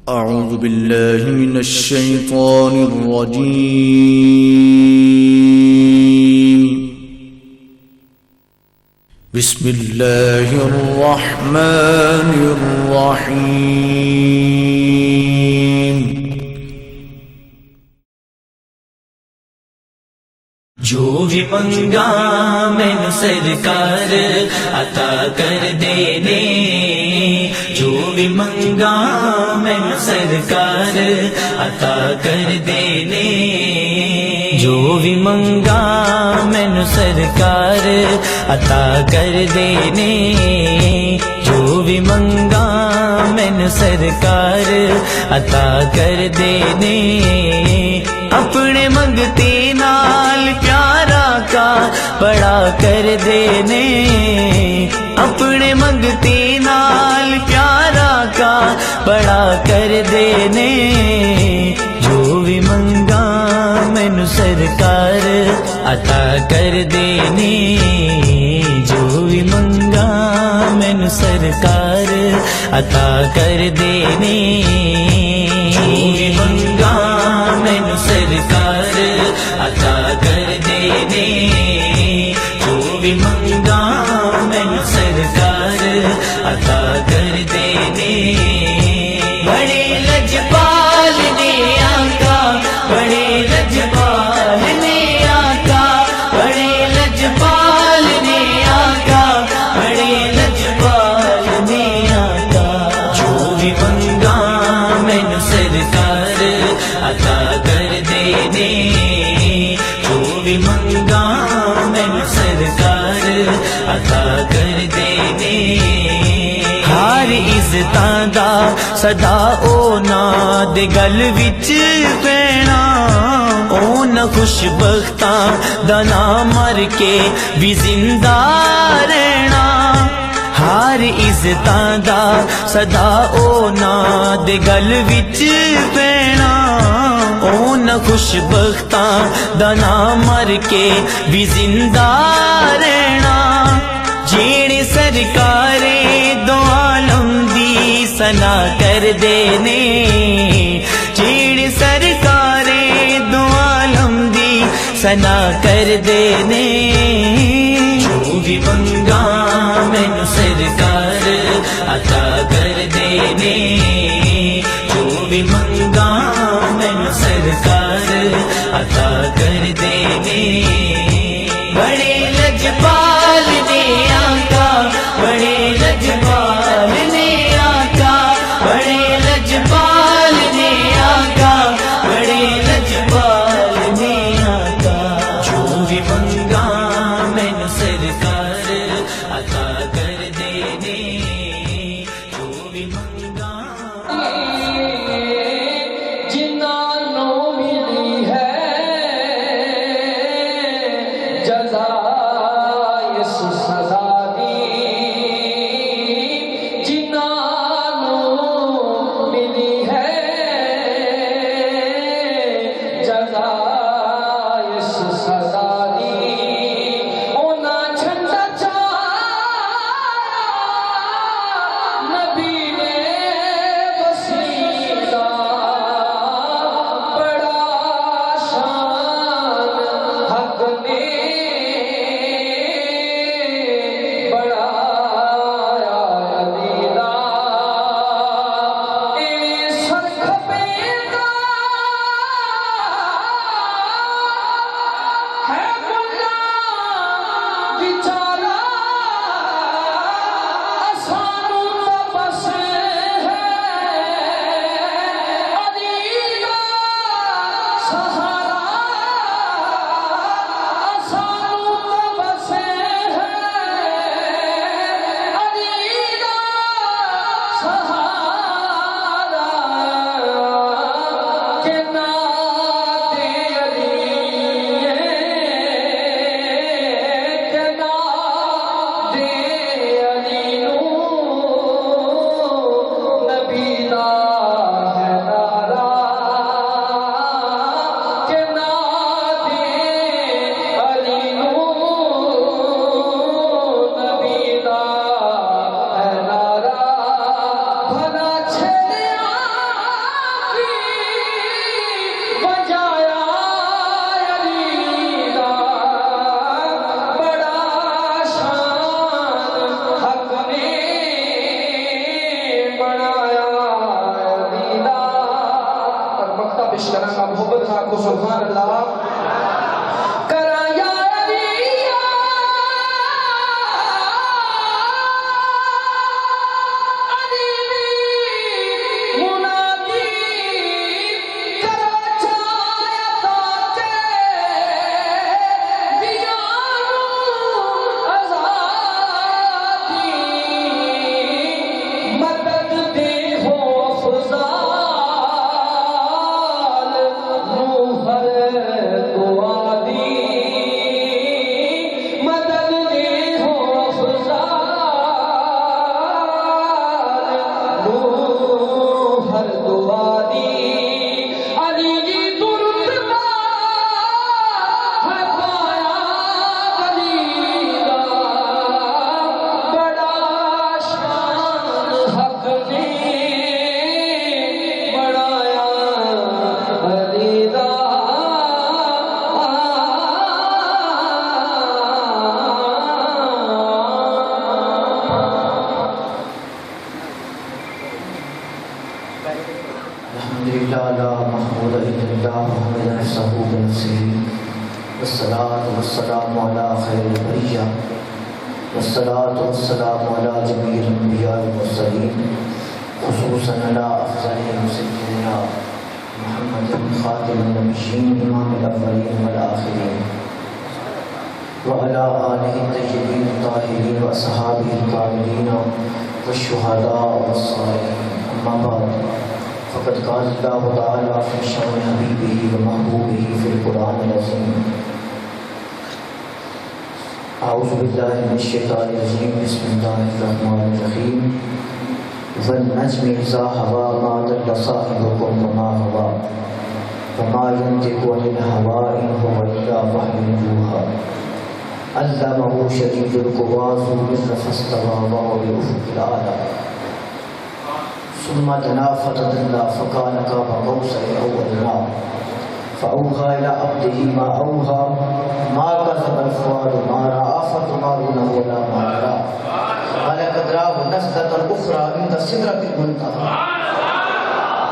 أعوذ بالله من الشيطان الرجيم بسم الله الرحمن الرحيم جو بھی منگا مینو سرکار عطا کر دینے، جو بھی منگا مینو سرکار عطا کر دینے، جو بھی منگا مینو سرکار عطا کر دینے، جو بھی منگا مینو سرکار عطا کر دینے، اپنے منگتے نال پیارا کا بڑا کر دینے، اپنے منگتے نال پیارا کا بڑا کر دینے، جو بھی منگا مینو سرکار عطا کر دینے، جو بھی منگا مینو سرکار عطا کر دینے، جو بھی منگا مینو سرکار عطا کر دینے، جو بھی منگا مینو سرکار عطا کر دینے، بڑے لجپال نے آقا، بڑے لجپال نے آقا، بڑے لجپال نے آقا، بڑے لجپال نے آقا، جو بھی منگا مینو سرکار عطا کر دینے، جو بھی منگا مینو سرکار عطا کر دینے، ہر عزتاں دا صدا اونا دے گل وچ پینا، اونا خوش بختاں دا نام مر کے بھی زندہ رہنا، ہر عزتاں دا صدا اونا دے گل وچ پینا، اونا خوش بختاں دا نام مر کے بھی زندہ رہنا، جیڑے سرکارے دو عالم دی ثنا کر دینے، جیڑے سرکارے دو عالم دی ثنا کر دینے، جو بھی منگا مینو سرکار عطا کر دینے، جو بھی منگا مینو سرکار عطا کر دینے، بڑے لجپال نے آقا، بڑے لجپال نے آقا، بڑے لجپال نے آقا، بڑے لجپال نے آقا، جو بھی منگا مینو سرکار عطا کر دینے، جو بھی منگا نبی نے وسیع خواہش کرنا محبت کا کو سبحان اللہ کرا یا والسلام على خير البرية والصلاة والسلام على جميع الأنبياء والمرسلين خصوصا على أفضل سيدنا محمد خاتم النبيين إمام الأولين والآخرين وعلى آله الطيبين الطاهرين وأصحابه الكاملين والشهداء والصالحين أما بعد فقد قال الله تعالى في شأن حبيبه ومحبوبه في القرآن العظيم أعوذ بالله من الشيطان الرجيم بسم الله الرحمن الرحيم والنجم إذا هوى ما ضل صاحبكم وما هوى وما ينطق عن الهوى إن هو إلا وحي يوحى علمه شديد القوى ذو مرة فاستوى وهو بالأفق الأعلى ثم دنا فتدلى فكان قاب قوسين أو أدنى فأوحى إلى عبده ما أوحى ما كذب الفؤاد ما رأى فتمارونه ولا ما رأى ولقد رآه نزلة أخرى عند سدرة المنتهى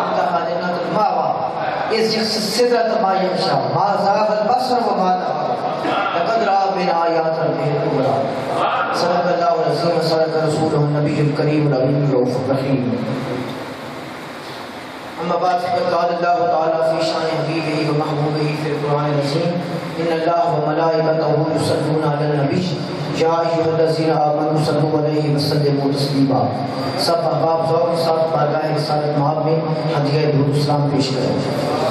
عندها جنة المأوى إذ يغشى السدرة ما يغشى ما زاغ البصر وما طغى لقد رأى من آيات ربه الكبرى صدق الله العظيم وصدق رسوله النبي الكريم الأمين الرؤوف الرحيم أما بعد فقد قال الله تعالى في شأن حبيبه ومحبوبه في القرآن العظيم إن الله وملائكته يصلون على النبي يا أيها الذين آمنوا صلوا عليه وسلموا تسليما سب احباب ذوق کے ساتھ بارگاہ رسالت مآب میں ہدیہ درود السلام پیش کریں.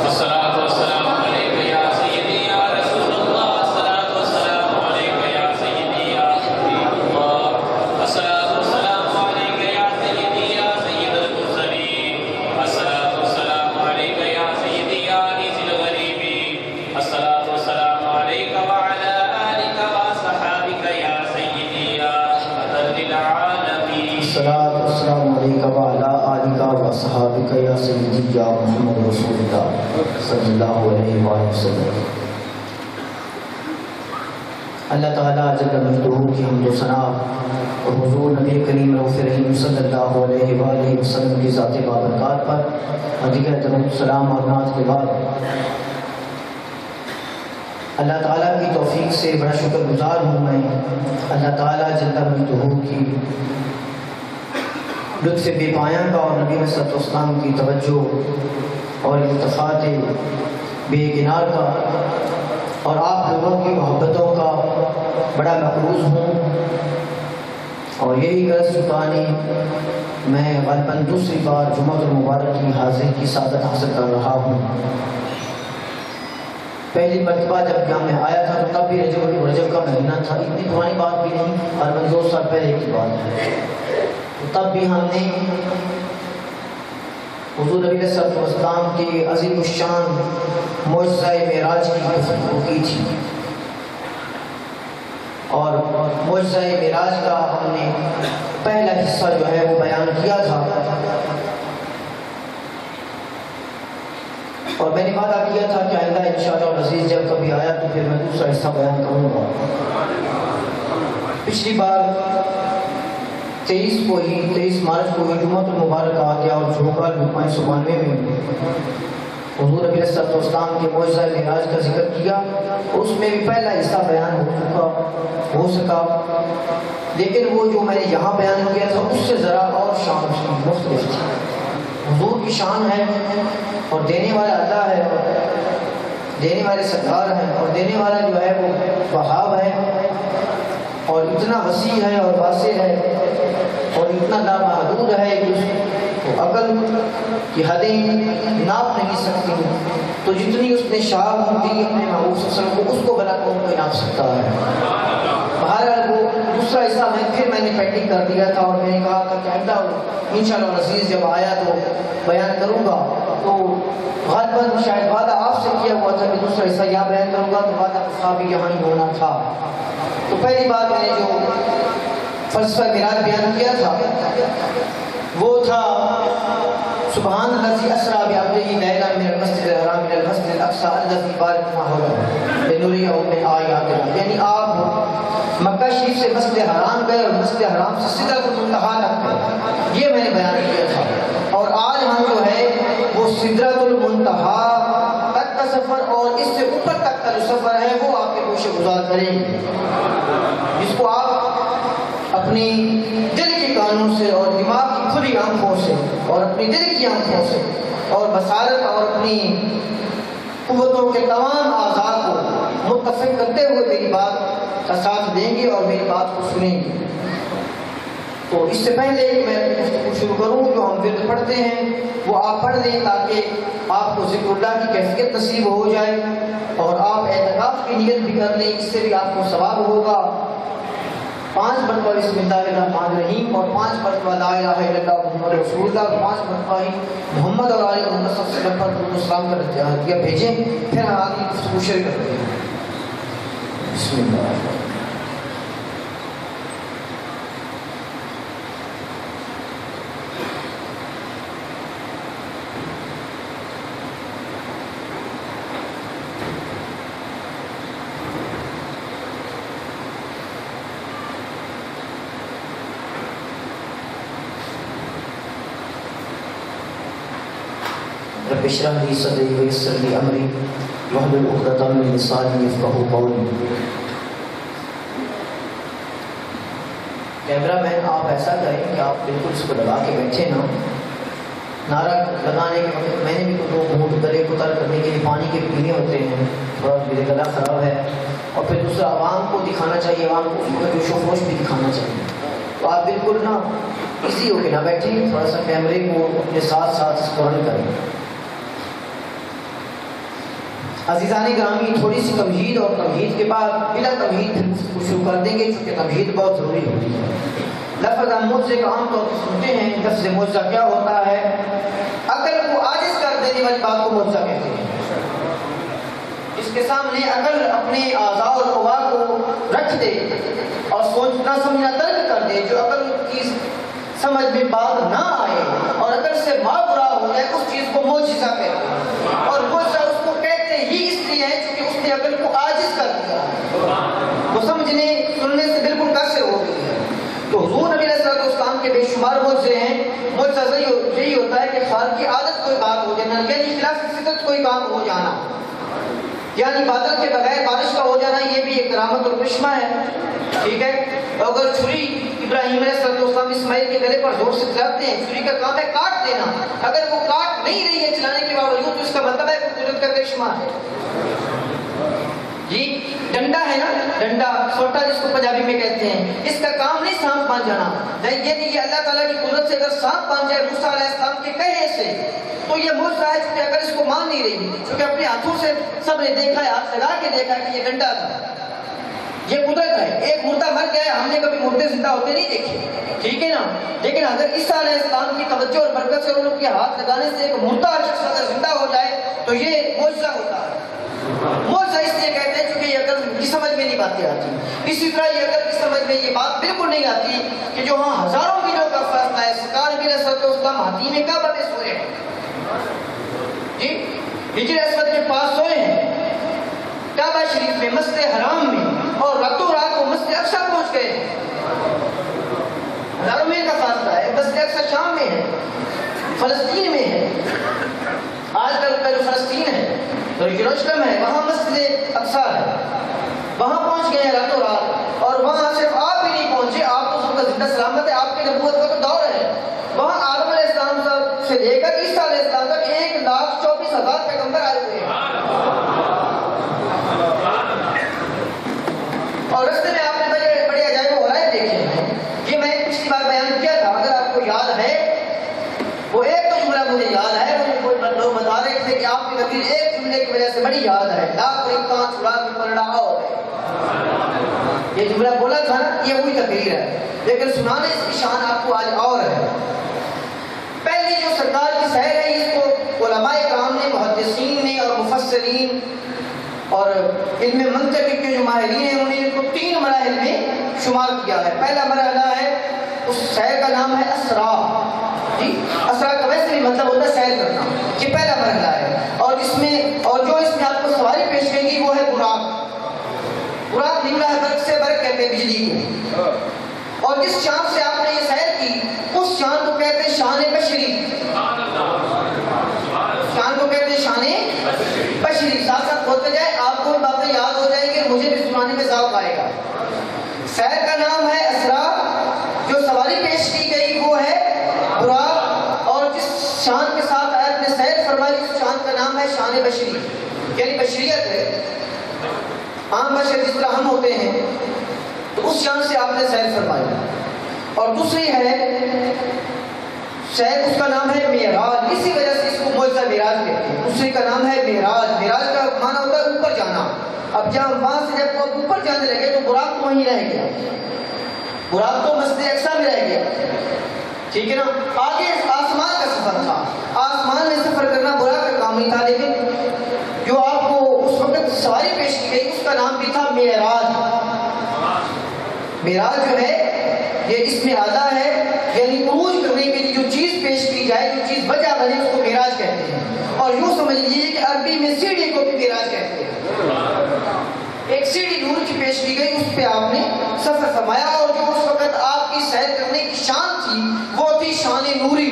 الصلاۃ والسلام علیک یا سیدی یا رسول اللہ الصلاۃ والسلام علیک یا سیدی یا حبیب اللہ الصلاۃ والسلام علیک یا سیدی یا سید المرسلین الصلاۃ والسلام علیک یا سیدی یا انیس الغریبین الصلاۃ والسلام علیک وعلی آلک وصحابک یا سیدی یا رحمۃ للعالمین الصلاۃ والسلام علیک وعلی آلک وصحابک یا سیدی یا محمد رسول اللہ صلی اللہ علیہ وآلہ وسلم. اللہ تعالیٰ جل مجدہ کی حمد و ثنا اور حضور نبی کریم رؤوف رحیم صلی اللہ علیہ وآلہ وسلم کی ذات بابرکات پر ہدیہ درود سلام اور نعت کے بعد اللہ تعالیٰ کی توفیق سے بڑا شکر گزار ہوں میں اللہ تعالیٰ جل مجدہ کی لطف بے پایاں کا اور نبی صلی اللہ علیہ وسلم کی توجہ اور التفات بے کنار کا اور آپ لوگوں کی محبتوں کا بڑا مقروض ہوں اور یہی غرض چکانی میں غالباً دوسری بار جمعہ المبارک کی حاضر کی سعادت حاصل کر رہا ہوں. پہلی مرتبہ جب یہاں میں آیا تھا تو تب بھی رجب کا مہینہ تھا، اتنی پرانی بات بھی نہیں، اور 2 سال پہلے کی بات ہے. تب بھی ہم نے حضور نبی صلی اللہ علیہ وسلم کی عظیم الشان معجزہ معراج کی گفتگو کی تھی اور معجزہ معراج کا ہم نے پہلا حصہ جو ہے وہ بیان کیا تھا اور میں نے وعدہ کیا تھا کہ آئندہ انشاءاللہ العزیز جب کبھی آیا تو پھر میں دوسرا حصہ بیان کروں گا. پچھلی بار 23 مارچ کو جمعہ المبارک آ گیا اور جھوکا 1992 میں حضور نبی صلی اللہ علیہ وسلم کے معجزہ معراج کا ذکر کیا، اس میں بھی پہلا حصہ بیان ہو سکا، لیکن وہ جو میں نے یہاں بیان کیا تھا اس سے ذرا اور شان اس کی مختلف تھی۔ حضور کی شان ہے اور دینے والا اللہ ہے، اور دینے والے سردار ہیں، اور دینے والا جو ہے وہ وہاب ہے، اور اتنا وسیع ہے اور واسع ہے اور اتنا لامحدود ہے کہ اس عقل کی حدیں ناپ نہیں سکتی، تو جتنی اس نے شان دی اپنے محبوب صلی اللہ علیہ وسلم کو، اس کو بنا کون کوئی ناپ سکتا ہے۔ بہرحال وہ دوسرا حصہ میں نے پینڈنگ کر دیا تھا، اور میں نے کہا تھا کہ آئندہ انشاءاللہ عزیز جب آیا تو بیان کروں گا، تو غالباً شاید وعدہ آپ سے کیا ہوا تھا کہ دوسرا حصہ یہاں بیان کروں گا، تو وعدہ کا بھی یہاں ہی ہونا تھا۔ تو پہلی بار میں نے جو فلسفہ معراج بیان کیا تھا وہ تھا سبحان الذی اسریٰ بعبدہ لیلا من المسجد الحرام الى المسجد الاقصی الذی بارکنا حولہ لنریہ من آیاتنا، یعنی آپ مکہ شریف سے مسجد حرام گئے اور مسجد حرام سے سدرۃ المنتہا تک گئے، یہ میں نے بیان کیا تھا۔ اور آج ہم جو ہے وہ سدرۃ المنتہا تک کا سفر اور اس سے اوپر تک کا جو سفر ہے وہ آپ کے گوشے گزار کریں گے، جس کو آپ اپنی دل کے کانوں سے اور دماغ کی کھلی آنکھوں سے اور اپنی دل کی آنکھوں سے اور بصارت اور اپنی قوتوں کے تمام اعضاء کو متفق کرتے ہوئے میری بات کا ساتھ دیں گے اور میری بات کو سنیں گے۔ تو اس سے پہلے کہ میں گفتگو شروع کروں، جو ہم ورد پڑھتے ہیں وہ آپ پڑھ لیں تاکہ آپ کو ذکر اللہ کی کیفیت نصیب ہو جائے، اور آپ اعتکاف کی نیت بھی کر لیں، اس سے بھی آپ کو ثواب ہوگا۔ 5 مرتبہ بسم اللہ الرحمن الرحیم اور 5 مرتبہ لا الہ الا اللہ محمد رسول اللہ اور 5 مرتبہ ہی محمد اور آل محمد صلی اللہ علیہ وسلم پر درود و سلام کا ہدیہ بھیجیں، پھر ہم آگے گفتگو شروع کرتے ہیں۔ بسم اللہ۔ رب اشرح لي صدري ويسر لي امري واحلل عقدة من لساني يفقهوا قولي۔ کیمرہ مین آپ ایسا کریں کہ آپ بالکل اس کو لگا کے بیٹھے نا، نعرہ لگانے کے وقت میں نے بھی تو گھونٹ گلے کو تر کرنے کے لیے پانی کے پینے ہوتے ہیں، تھوڑا میرے گلا خراب ہے، اور پھر دوسرا عوام کو دکھانا چاہیے، عوام کو جوش و خروش بھی دکھانا چاہیے، تو آپ بالکل نا اسی ہو کے نہ بیٹھیں، تھوڑا سا کیمرے کو اپنے ساتھ ساتھ اس کو رن کریں۔ عزیزان گرامی، تھوڑی سی تمہید اور تمہید کے بعد بلا تمہید پھر گفتگو شروع کر دیں گے، چونکہ تمہید بہت ضروری ہوتی ہے۔ لفظ ہم معجزے کا عام طور پر سنتے ہیں، لفظ معجزہ کیا ہوتا ہے؟ عقل کو عاجز کر دینے والی بات کو معجزہ کہتے ہیں، جس کے سامنے عقل اپنے اعضاء اور قوا کو رکھ دے اور سوچنا سمجھنا ترک کر دے، جو عقل کی سمجھ میں بات نہ آئے اور عقل سے ماورا ہو جائے، اس چیز کو معجزہ کہتے ہیں۔ اور معجزہ اس کو کہتے ہی اس لیے ہے کیونکہ اس نے عقل کو عاجز کر دیا، وہ سمجھنے سننے سے بالکل قاصر ہو گئی ہے۔ تو حضور نبی علیہ الصلوۃ والسلام کے بے شمار معجزے ہیں۔ معجزہ یہی ہوتا ہے کہ خالق کی عادت کوئی بات ہو جانا، یعنی خلاف فطرت کوئی کام ہو جانا، یعنی بادل کے بغیر بارش کا ہو جانا، یہ بھی ایک کرامت اور کرشمہ ہے، ٹھیک ہے۔ اگر چھری ابراہیم علیہ السلام اسماعیل کے گلے پر زور سے چلاتے ہیں، چھری کا کام ہے کاٹ دینا، اگر وہ کاٹ نہیں رہی ہے چلانے کے باوجود، تو اس کا مطلب ہے قدرت کا کرشمہ ہے۔ جی ڈنڈا ہے نا، ڈنڈا سوٹا جس کو پنجابی میں کہتے ہیں، اس کا کام نہیں سانپ باندھ جانا، یہ اللہ تعالیٰ کی قدرت سے اگر سانپ باندھ جائے موسیٰ علیہ السلام کے کہے سے، تو یہ معجزہ ہے، کہ اگر اس کو مان نہیں رہی، کیونکہ اپنے ہاتھوں سے سب نے دیکھا ہے، ہاتھ لگا کے دیکھا کہ یہ ڈنڈا تھا، یہ قدرت ہے۔ ایک مردہ مر گیا ہے، ہم نے کبھی مردے زندہ ہوتے نہیں دیکھے، ٹھیک ہے نا، لیکن اگر عیسیٰ علیہ السلام کی توجہ اور برکت سے انہوں کے ہاتھ لگانے سے ایک مردہ شخص اگر زندہ ہو جائے تو یہ معجزہ ہوتا ہے۔ معجزہ اس لیے کہتے ہیں کیونکہ یہ عقل کی سمجھ میں نہیں باتیں آتی۔ اسی طرح یہ عقل کی سمجھ میں یہ بات بالکل نہیں آتی کہ جو ہاں ہزاروں میلوں کا فاصلہ ہے، سرکار نبی علیہ السلام حتیم کعبہ میں سوئے ہیں، جی حجر اسود کے پاس سوئے ہیں، کعبہ شریف میں، مسجد حرام میں، اور راتوں رات وہ مسجد اقصی پہنچ گئے ہیں، ہزاروں میل کا فاصلہ ہے، مسجد اقصی شام میں ہے، فلسطین میں ہے، آج کل جو فلسطین ہے تو یروشلم ہے، وہاں مسجد اقصیٰ ہے، وہاں پہنچ گئے ہیں راتوں رات، اور وہاں صرف آپ ہی نہیں پہنچے، آپ تو سب کا زندہ سلامت ہے، آپ کی نبوت کا تو دور ہے، وہاں آدم علیہ السلام سے لے کر عیسیٰ علیہ السلام تک 1,24,000 پیغمبر آئے ہوئے ہیں، اور رستے میں آپ نے بڑے عجائب و غرائب دیکھے ہیں۔ یہ میں پچھلی بار بیان کیا تھا، اگر آپ کو یاد ہے، وہ ایک تو جملہ مجھے یاد ہے، مجھے کوئی لوگ بتا رہے تھے کہ آپ کی تقریر ایک جملے کی وجہ سے بڑی یاد ہے، لاکھ ریختاں چھڑا کے پلڑا ہو گئے، یہ جملہ بولا تھا نا، یہ وہی تقریر ہے، لیکن سنانے کی شان آپ کو آج اور ہے۔ پہلی جو سرکار کی سیر ہے، اس کو علماء کرام نے، محدثین نے اور مفسرین اور علم منطق کے جو ماہرین ہیں، انہوں نے ان کو 3 مراحل میں شمار کیا ہے۔ پہلا مرحلہ ہے، اس سیر کا نام ہے اسرا، جی اسرا کا ویسے بھی مطلب ہوتا ہے سیر کرنا، یہ پہلا مرحلہ ہے، اور جو اس میں آپ کو سواری پیش کرے گی وہ ہے براق۔ براق نکلا ہے برق سے، برق کہتے ہیں بجلی کو، اور جس شان سے آپ نے یہ سیر کی اس شان کو کہتے ہیں شان بشری، شان کو کہتے ہیں شان بشری۔ ساتھ ساتھ ہوتے جائے آپ کو باتیں یاد ہو جائیں گی، مجھے بھی سنانے میں ذوق آئے گا۔ سیر کا نام ہے اسرا، جو سواری پیش کی گئی وہ ہے براق، اور جس شان کے ساتھ آیت نے سیر فرمائی اس شان کا نام ہے شان بشری، یعنی بشریت ہے، عام بشر جس طرح ہم ہوتے ہیں، تو اس شان سے آپ نے سیر فرمائی۔ اور دوسری ہے سیر، اس کا نام ہے معراج، اسی وجہ سے اس کو معجزہ معراج کہتے ہیں۔ دوسری کا نام ہے معراج، معراج کا معنی ہوتا ہے اوپر جانا۔ اب جب وہاں سے جب وہ اوپر جانے لگے تو براق تو وہیں رہ گیا، براق تو مسجد اقصیٰ میں رہ گیا، ٹھیک ہے نا، آگے آسمان کا سفر تھا، آسمان میں سفر کرنا براق کا کام نہیں تھا، لیکن جو آپ کو اس وقت سواری پیش کی گئی اس کا نام بھی تھا معراج۔ معراج جو ہے یہ اس میں آدھا ہے، یعنی عروج کرنے کے لیے جو چیز پیش کی جائے، جو چیز وجہ بنے اس کو معراج کہتے ہیں، اور یوں سمجھ لیجیے کہ عربی میں سیڑھی کو بھی معراج کہتے ہیں، ایک سیڑھی نور کی پیش کی گئی، اس پہ آپ نے سفر فرمایا، اور جو اس وقت آپ کی سیر کرنے کی شان تھی وہ تھی شان نوری۔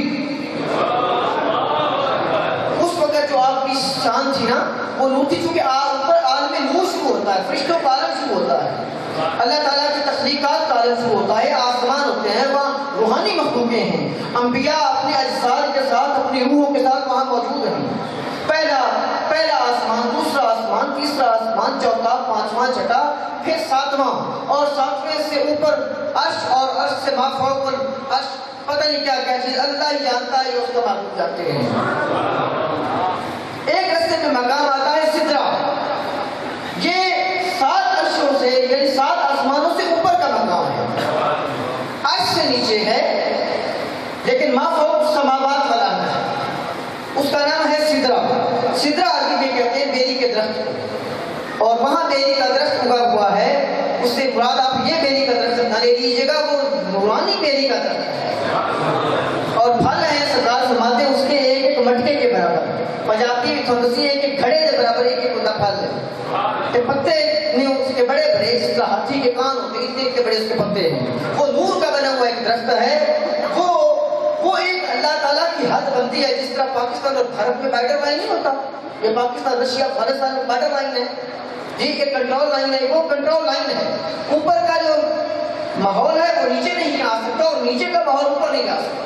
اس وقت جو آپ کی شان تھی نا وہ نور تھی، چونکہ اوپر عالم نور شروع ہوتا ہے، فرشتوں کا عالم شروع ہوتا ہے، اللہ تعالیٰ کی تخلیقات کا عالم شروع ہوتا ہے، آسمان ہوتے ہیں، وہاں روحانی مخلوقیں ہیں، انبیاء اپنے اجساد کے ساتھ اپنی روحوں کے ساتھ وہاں موجود ہیں۔ پہلا آسمان، دوسرا آسمان، تیسرا آسمان، چوتھا، پانچواں، چھٹا، پھر ساتواں، اور ساتویں سے اوپر عرش، اور عرش سے ما فوق العرش، پتہ نہیں کیا کیا چیز اللہ ہی جانتا ہے، یہ اس کا معلوم جانتے ہیں۔ ایک رستے میں مقام آتا ہے سدرا، یہ 7 عرشوں سے یعنی 7 آسمانوں سے اوپر کا مقام ہے، عرش سے نیچے ہے، لیکن ما فوق السماوات والا ہے، اس کا نام ہے سدرا۔ سدرا عربی میں کہتے ہیں بیری کے درخت، اور وہاں بیری کا درخت اگا ہوا ہے، اس سے مراد آپ یہ بیری کا درخت نہ لے لیجیے گا، وہ نورانی بیری کا درخت ہے، اور پھل ہیں سرکار فرماتے ہیں اس کے ایک ایک مٹکے کے برابر، پجاتی بھی تھوڑی ایک ایک گھڑے کے برابر ایک ایک ہوتا پھل ہے، کہ پتے نہیں اس کے بڑے بڑے، جس طرح ہاتھی کے کان ہوتے ہیں اتنے اتنے بڑے اس کے پتے ہیں، وہ نور کا بنا ہوا ایک درخت ہے، وہ ایک اللہ تعالیٰ کی حد بنتی ہے، جس طرح پاکستان اور بھارت میں بارڈر لائن نہیں ہوتا، یہ پاکستان رشیا افغانستان میں بارڈر لائن ہے، جی یہ کنٹرول لائن ہے، وہ کنٹرول لائن ہے، اوپر کا جو ماحول ہے وہ نیچے نہیں آ سکتا، اور نیچے کا ماحول اوپر نہیں جا سکتا،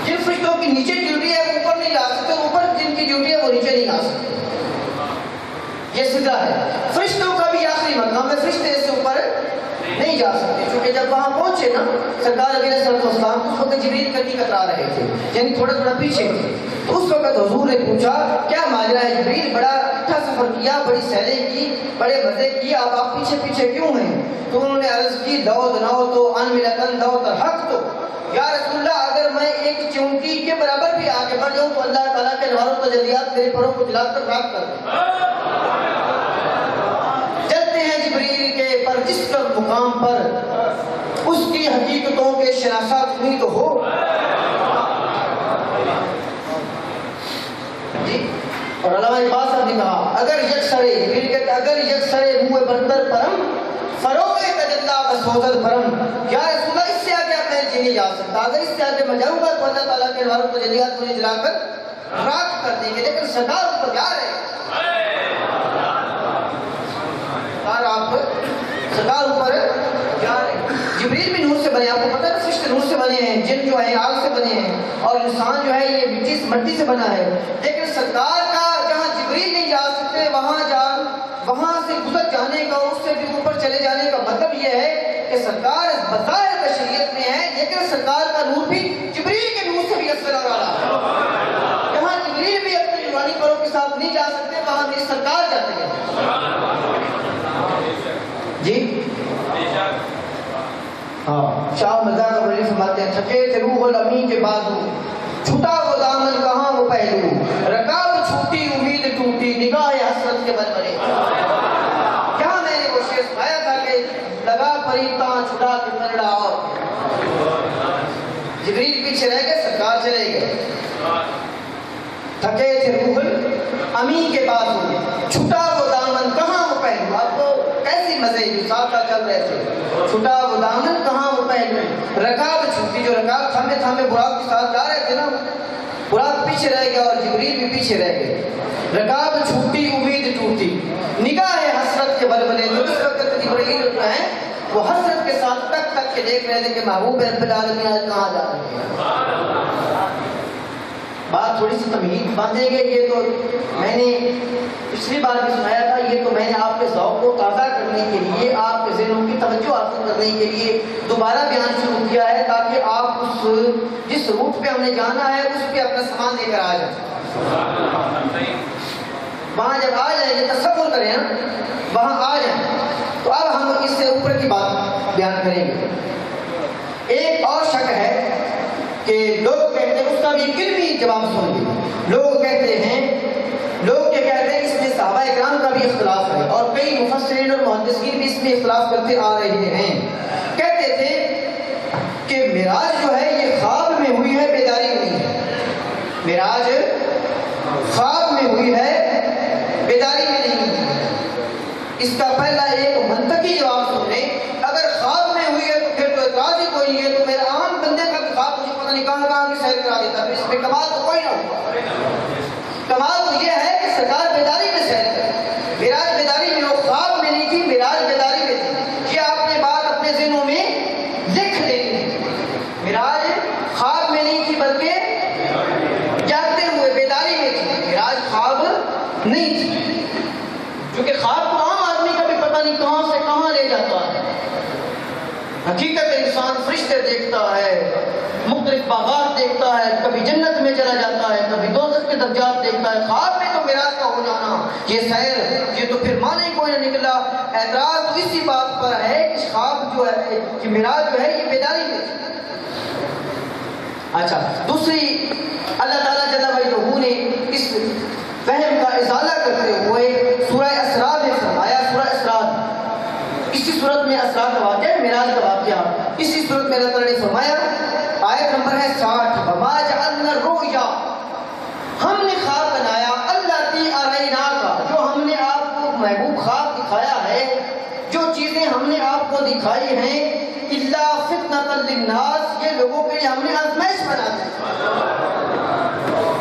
جن فرشتوں کی نیچے ڈیوٹی ہے وہ اوپر نہیں جا سکتے، اوپر جن کی ڈیوٹی ہے وہ نیچے نہیں آ سکتے، یہ سدرا ہے۔ فرشتوں کا بھی آخری مقام ہے، فرشتے اس سے اوپر نہیں جا سکتے، چونکہ جب وہاں پہنچے نا سرکار علیہ السلام اس وقت جبریل کٹی کترا رہے تھے، یعنی تھوڑا تھوڑا پیچھے تھے، تو اس وقت حضور نے پوچھا کیا ماجرا ہے جبریل، بڑا اچھا سفر کیا، بڑی سیریں کی، بڑے مزے کی، اب آپ پیچھے پیچھے کیوں ہیں؟ تو انہوں نے عرض کی دعوت نو تو انملتن دعوت الحق، تو یا رسول اللہ اگر میں ایک چونٹی کے برابر بھی آگے بڑھ جاؤں تو اللہ تعالیٰ کے انوار و تجلیات میرے پروں کو جلا کر راک کر دیں، جلتے ہیں جبریل کے پر جس کا مقام پر اس کی حقیقتوں کے شناسات ہوئی تو ہو جی۔ اور علامہ اقبال صاحب نے کہا اگر یکسرے روئے برتر پرم فروغ تجلا بسوزد پرم، یا رسول اللہ اس سے آگے آپ میں جی نہیں جا سکتا، اگر اس سے آگے میں جاؤں گا تو اللہ تعالیٰ کے انوار و تجلیات مجھے جلا کر راک کر دیں گے، لیکن سرکار اوپر جا رہے ہیں. آپ سرکار اوپر جا رہے ہیں. جبریل بھی نور سے بنے، آپ کو پتہ ہے فرشتے نور سے بنے ہیں، جن جو ہے آگ سے بنے ہیں، اور انسان جو ہے یہ مٹی سے بنا ہے. لیکن سرکار کا جہاں جبریل نہیں جا سکتے وہاں سے گزر جانے کا، اس سے بھی اوپر چلے جانے کا مطلب یہ ہے کہ سرکار بظاہر بشریت میں ہے، لیکن سرکار کا نور بھی جبریل کے نور سے بھی اثر آ رہا ہے. جہاں جبریل بھی اپنے نورانی پروں کے ساتھ نہیں جا سکتے وہاں میری سرکار جاتے ہیں. جی ہاں، شاہ مزاح کا بڑی فرماتے ہیں تھکے تھے روح الامین کے بازو، چھوٹا وہ دامن کہاں وہ پہلو، رکاب چھوٹی امید ٹوٹی نگاہ حسرت کے بلبلے. کیا میں نے وہ شعر سنایا تھا کہ لگا پریتاں چھٹا کے پلڑا، اور جبریل پیچھے رہ گئے، سرکار چلے گئے. تھکے تھے روح الامین کے بازو، چھٹا وہ دامن کہاں وہ پہلو. آپ کو کیسی مزے جو ساتھ ساتھ چل رہے تھے. چھٹا وہ دامن کہاں وہ پہلو، رکاب چھوٹی، جو رکاب تھامے تھامے براق کے ساتھ جا رہے تھے نا، براق پیچھے رہ گیا اور جبریل بھی پیچھے رہ گئے. رکاب چھوٹی امید ٹوٹی نگاہ حسرت کے بلبلے. جو اس وقت جبریل جو ہے وہ حسرت کے ساتھ تک تک کے دیکھ رہے تھے کہ محبوب رب العالمین آج کہاں جا رہے ہیں. بات تھوڑی سی تمہید باندھیں گے. یہ تو میں نے پچھلی بار بھی سنایا تھا، یہ تو میں نے آپ کے ذوق کو تازہ کرنے کے لیے، آپ کے ذہنوں کی توجہ حاصل کرنے کے لیے دوبارہ بیان شروع کیا ہے، تاکہ آپ جس روٹ پہ ہم نے جانا ہے اس پہ اپنا سامان لے کر آ جائیں. وہاں جب آ جائیں گے، تصور کریں نا، وہاں آ جائیں تو اب ہم اس سے اوپر کی بات بیان کریں گے. ایک اور شک ہے کہ لوگ کہتے ہیں، اس کا بھی علمی جواب سن لیں. لوگ کہتے ہیں اس میں صحابہ اکرام کا بھی اختلاف ہے، اور کئی مفسرین اور محدثین بھی اس میں اختلاف کرتے آ رہے ہیں. کہتے تھے کہ معراج جو ہے یہ خواب میں ہوئی ہے، بیداری میں نہیں ہے. معراج خواب میں ہوئی ہے، بیداری میں نہیں ہے. اس کا پہلا ایک منطقی جواب سن لیں. اگر خواب میں ہوئی ہے تو پھر تو اعتراض ہی کوئی نہیں ہے. تو میرا عام بندے کا خواب مجھے پتہ نہیں کہاں کی سیر کرا دیتا ہے، اس میں کمال تو کوئی نہ ہوا. کمال تو یہ ہے کہ سرکار بیداری میں سیر کرے. معراج بیداری میں ہو، خواب میں نہیں تھی، معراج بیداری میں تھی. یہ آپ نے بات اپنے ذہنوں میں لکھ لینی ہے. معراج خواب میں نہیں تھی بلکہ جاگتے ہوئے بیداری میں تھی. معراج خواب نہیں تھی، کیونکہ خواب تو عام آدمی کا بھی پتہ نہیں کہاں سے کہاں لے جاتا ہے. حقیقت انسان فرشتے دیکھتا ہے، مختلف باغات دیکھتا ہے، کبھی جنت میں چلا جاتا ہے، کبھی دوزخ کے درجات دیکھتا ہے. خواب میں تو معراج کا ہو جانا، یہ سیر، یہ تو پھر معنی کوئی نہ نکلا. اعتراض تو اسی بات پر ہے کہ خواب جو ہے کہ معراج جو ہے یہ بیداری میں. اچھا، دوسری اللہ تعالیٰ جل وجلہ نے اس فہم کا ازالہ کرتے ہوئے سورہ اسراء میں فرمایا. سورہ اسراء اسی صورت میں اسراء کا واقعہ ہے، معراج کا واقعہ اسی صورت میں اللہ تعالیٰ نے فرمایا. آیت نمبر ہے 60. وما جعلنا الرؤیا، ہم نے خواب بنایا، اللاتی اریناک، جو ہم نے آپ کو محبوب خواب دکھایا ہے، جو چیزیں ہم نے آپ کو دکھائی ہیں، الا فتنۃ للناس، یہ لوگوں کے لیے ہم نے آزمائش بنا دی.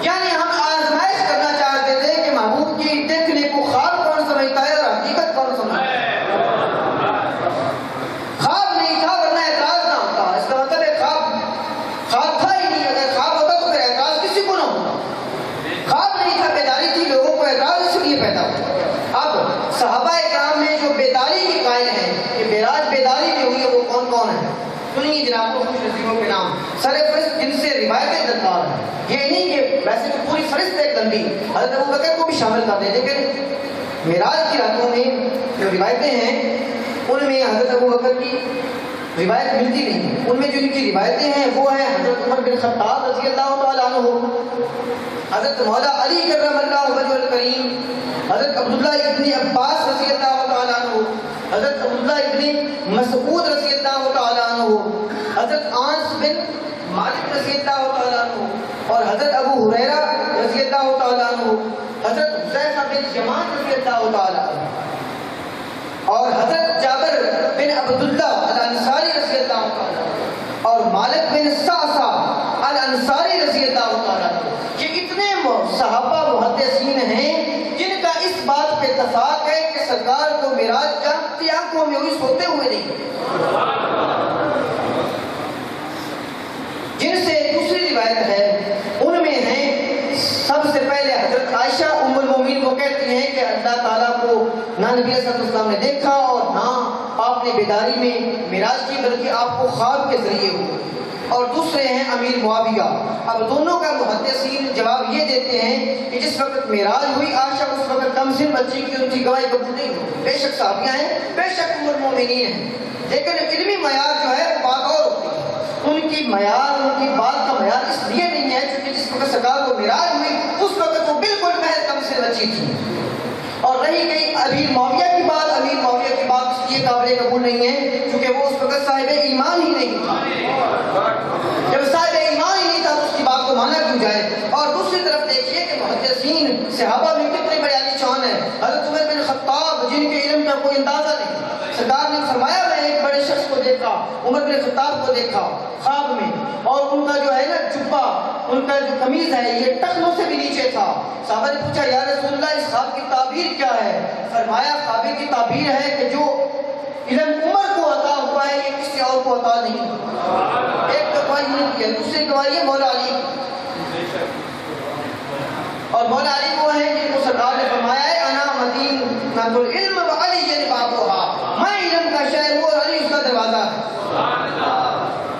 یعنی ہم آزمائش کرنا چاہتے تھے کہ محبوب کی دیکھنے کو خواب کون سمجھتا ہے اور حقیقت کون سمجھتا ہے. خواب نہیں تھا ورنہ اعتراض نہ ہوتا. اس کا مطلب ہے خواب تھا ہی نہیں. اگر خواب ہوتا تو پھر اعتراض کسی کو نہ ہوتا. خواب نہیں تھا، بیداری تھی، لوگوں کو اعتراض اس لیے پیدا ہوا. اب صحابہ اکرام میں جو بیداری کے قائل ہیں کہ معراج بیداری میں ہوئی ہے، وہ کون کون ہے؟ سنیے جناب کو کچھ نصیبوں کے نام سر فہرست جن سے روایتیں درکار ہیں. یہ نہیں کہ ویسے تو پوری فہرست ایک لمبی، حضرت ابوبکر کو بھی شامل کر دیں، لیکن معراج کی راتوں میں جو روایتیں ہیں ان میں حضرت ابوبکر کی روایت ملتی نہیں. ان میں جو ان کی روایتیں ہیں وہ ہیں حضرت عمر بن خطاب رضی اللہ تعالیٰ عنہ، حضرت مولا علی کرم اللہ وجہ الکریم، حضرت عبداللہ ابن عباس رضی اللہ تعالیٰ عنہ، حضرت عبداللہ ابن مسعود رضی اللہ تعالیٰ عنہ، حضرت انس بن مالک رضی اللہ تعالیٰ عنہ، اور حضرت ابو ہریرہ رضی اللہ تعالیٰ عنہ، حضرت حذیفہ بن یمان رضی اللہ تعالیٰ عنہ، اور حضرت جابر بن عبداللہ الانصاری رضی اللہ تعالیٰ عنہ، اور مالک بن سعسع الانصاری رضی اللہ تعالیٰ عنہ. یہ اتنے صحابہ محدثین ہیں جن کا اس بات پہ اتفاق ہے کہ سرکار کو معراج جانتی آنکھوں میں ہوئی سوتے ہوئے نہیں، جن سے دوسری روایت ہے ان میں ہیں سب سے پہلے حضرت عائشہ ام المومنین وہ کہتی ہیں کہ اللہ تعالیٰ کو نہ نبی صلی اللہ علیہ وسلم نے دیکھا اور نہ آپ نے بیداری میں معراج کی، بلکہ آپ کو خواب کے ذریعے ہوئے۔ اور دوسرے ہیں امیر معاویہ۔ اب دونوں کا محدثین جواب یہ دیتے ہیں کہ جس وقت معراج ہوئی عائشہ اس وقت کم سن بچی کی، ان کی گواہی قبول نہیں ہوئی، بے شک صحابیاں ہیں، بے شک ام المومنین ہیں، لیکن علمی معیار جو ہے وہ بات اور ہوتی ہے۔ ان کی معیار، ان کی بات کا معیار اس لیے نہیں ہے کیونکہ جس وقت سرکار کو معراج ہوئی اس وقت وہ بالکل محض کم سن بچی تھی۔ اور رہی گئی امیر معاویہ کی بات، امیر معاویہ کی بات اس لیے قابل قبول نہیں ہے کیونکہ وہ اس وقت صاحب ایمان ہی نہیں تھا۔ جب صاحب ایمان ہی نہیں تھا تو اس کی بات کو مانا کیوں جائے؟ اور دوسری طرف دیکھیے کہ محدثین صحابہ میں کتنے بڑے عالی شان ہیں۔ حضرت عمر بن خطاب جن کے علم کا کوئی اندازہ نہیں، سرکار نے فرمایا میں ایک بڑے شخص کو دیکھا، عمر بن خطاب کو دیکھا خواب میں، اور ان کا جو ہے نا جبہ، ان کا جو قمیض ہے یہ ٹخنوں سے بھی نیچے تھا۔ صحابہ نے پوچھا یا رسول اللہ اس خواب کی تعبیر کیا ہے؟ فرمایا خواب کی تعبیر ہے کہ جو علم عمر کو عطا ہوا ہے یہ کسی اور کو عطا نہیں۔ ایک گواہی نہیں کی ہے، دوسری گواہی ہے مولا علی، اور مولا علی وہ ہیں جن کو سرکار نے فرمایا ہے انا مدینۃ العلم وعلی بابها، میں علم کا شہر ہوں اور علی اس کا دروازہ ہے۔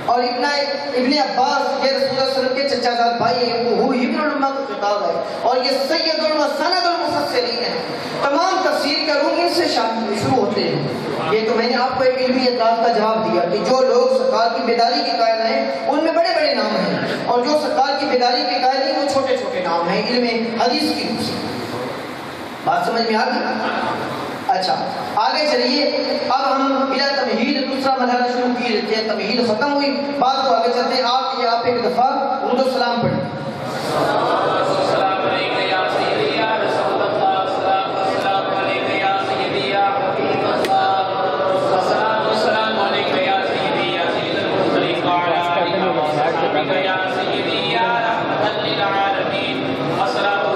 اور ابن عباس یہ رسول اللہ صلی اللہ علیہ وسلم کے چچا زاد بھائی ہیں، وہ ابن الامہ کا خطاب ہے، اور یہ سید المسند المفسرین ہیں، تمام تفسیر کا روح ان سے شروع ہوتے ہیں۔ یہ تو میں نے آپ کو ایک علمی اعتراض کا جواب دیا کہ جو لوگ سرکار کی بیداری کے قائل ہیں ان میں بڑے بڑے نام ہیں، اور جو سرکار کی بیداری کے قائل ہیں وہ چھوٹے چھوٹے نام ہیں علم حدیث کی روح سے۔ بات سمجھ میں آ گئی؟ اچھا آگے چلیے، اب ہم بلا تمہید دوسرا مرحلہ شروع کی لیتے ہیں، تمہید ختم ہوئی، بات کو آگے چلتے ہیں۔ آپ ایک دفعہ درود و سلام پڑھیں۔ السلام علیکم یا سیدی یا رسول اللہ، السلام علیکم یا سیدی یا حبیب اللہ، السلام علیکم یا سیدی یا سید المرسلین وعلی آلہ وصحبہ یا سیدی یا رحمۃ للعالمین، السلام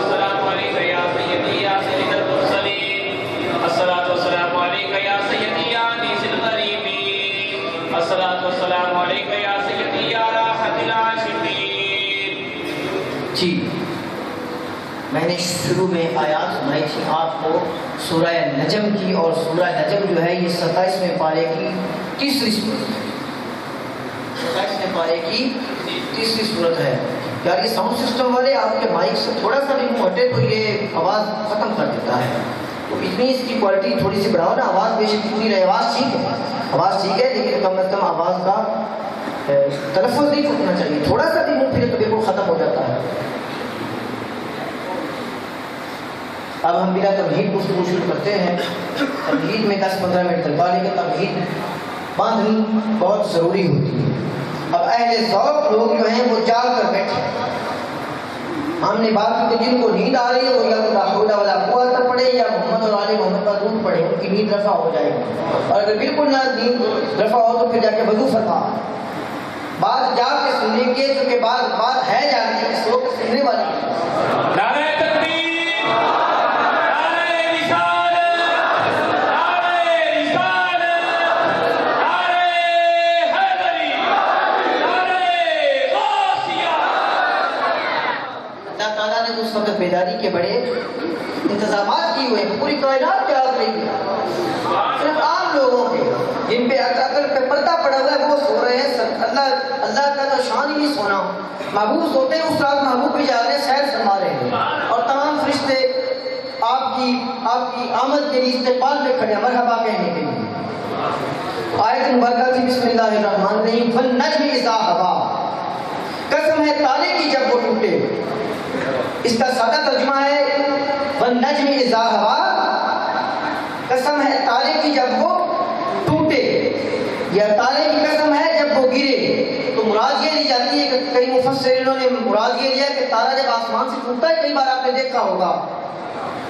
علیکم یا سیدی یا سید المرسلین، السلام علیکم یا سیدی یا انیس الغریبین، السلام علیکم یا سیدی یا راحت العاشقین۔ جی میں نے شروع میں آیات سنائی تھی آپ کو سورہ نجم کی، اور سورہ نجم جو ہے یہ 27ویں پارے کی تیسری صورت ہے، 27ویں پارے کی تیسری صورت ہے۔ یار یہ ساؤنڈ سسٹم والے آپ کے مائک سے تھوڑا سا بھی منہ ہٹے تو یہ آواز ختم کر دیتا ہے، تو اتنی اس کی کوالٹی تھوڑی سی بڑھاؤ نا، آواز بے شک پوری رہے، آواز ٹھیک ہے، آواز ٹھیک ہے، لیکن کم از کم آواز کا تلفظ نہیں ٹوٹنا چاہیے، تھوڑا سا بھی منہ پھرے تو بالکل ختم ہو جاتا ہے۔ اب ہم بلا تمہید گفتگو شروع کرتے ہیں۔ تمہید میں 10-15 منٹ چلتا، لیکن تمہید باندھنی بہت ضروری ہوتی ہے۔ اب اہل ذوق لوگ جو ہیں وہ جاگ کر بیٹھے، ہم نے بات کی کہ جن کو نیند آ رہی ہے وہ یا تو لا حول ولا قوت پڑھے یا محمد اور آل محمد کا درود پڑھے، ان کی نیند رفع ہو جائے گی، اور اگر بالکل نہ نیند رفع ہو تو پھر جا کے وضو فرما۔ بات جاگ کے سننے کی، کیونکہ بات ہے جاگنے کی، سو کے سننے والی۔ نعرہ تکبیر، نعرہ رسالت، نعرہ رسالت، نعرہ حیدری، نعرہ غوثیہ۔ اللہ تعالیٰ نے اس وقت بیداری کے بڑے انتظامات کیے ہوئے، پوری کائنات جاگ رہی ہے، صرف عام لوگوں کے جن پہ عقل پہ پردہ پڑا ہوا ہے وہ سو رہے ہیں۔ اللہ کا تو شان ہی نہیں سونا، محبوب سوتے ہیں، اس رات محبوب بھی جا رہے ہیں، سیر فرما رہے ہیں، اور تمام فرشتے آپ کی آمد کے لیے استقبال میں کھڑے ہیں مرحبا کہنے کے لیے۔ آیت مبارکہ تھی بسم اللہ الرحمن الرحیم، والنجم اذا ہوا، قسم ہے تارے کی جب وہ ٹوٹے۔ اس کا سادہ ترجمہ ہے والنجم اذا ہوا، قسم ہے تارے کی جب وہ ٹوٹے، یا تارے کی قسم ہے جب وہ گرے۔ تو مراد یہ لی جاتی ہے کہ کئی مفسرینوں نے مراد یہ لیا کہ تارا جب آسمان سے ٹوٹتا ہے، کئی بار آپ نے دیکھا ہوگا،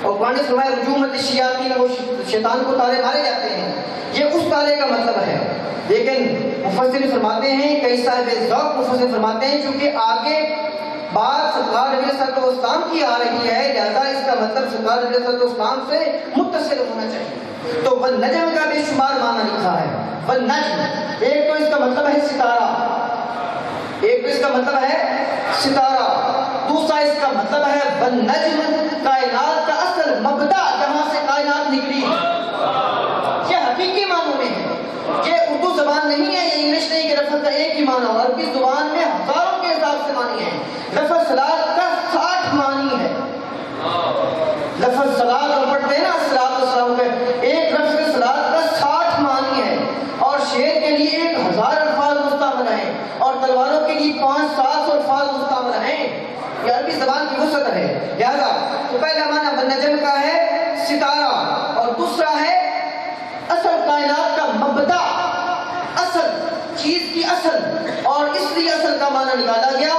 اور قرآن نے فرمایا رجومت الشیاطین، وہ شیطان کو تارے مارے جاتے ہیں، یہ اس تارے کا مطلب ہے۔ لیکن مفسر فرماتے ہیں، کئی صاحب ذوق مفسر فرماتے ہیں چونکہ آگے بات سرکار نبی صلی اللہ علیہ وسلم کی آ رہی ہے، لہذا اس کا مطلب سرکار نبی صلی اللہ علیہ وسلم سے متصل ہونا چاہیے۔ تو والنجم کا بے شمار معنی لکھا ہے۔ والنجم، ایک تو اس کا مطلب ہے ستارہ، ایک تو اس کا مطلب ہے ستارہ، دوسرا اس کا مطلب ہے والنجم کائنات کا اصل مبدا، جہاں سے کائنات نکلی ہے۔ یہ حقیقی معنوں میں ہے، یہ اردو زبان نہیں ہے، یہ انگلش نہیں کہ لفظ کا ایک ہی معنی ہو، عربی زبان میں ہزاروں کے حساب سے معنی ہے۔ لفظ صلاۃ کا 60 معنی ہے۔ لفظ صلاۃ اور پڑھتے ہیں نا الصلاۃ والسلام پہ، ایک لفظ صلاۃ کا 60 معنی ہے، اور شعر کے لیے 1000 الفاظ مستعمل ہیں، اور تلواروں کے لیے 500-700 الفاظ مستعمل ہیں۔ یہ عربی زبان کی وسعت ہے۔ لہذا تو پہلا معنی والنجم کا ہے ستارہ، اور دوسرا ہے اصل کائنات کا مبدا، اصل چیز کی اصل، اور اس لیے اصل کا معنی نکالا گیا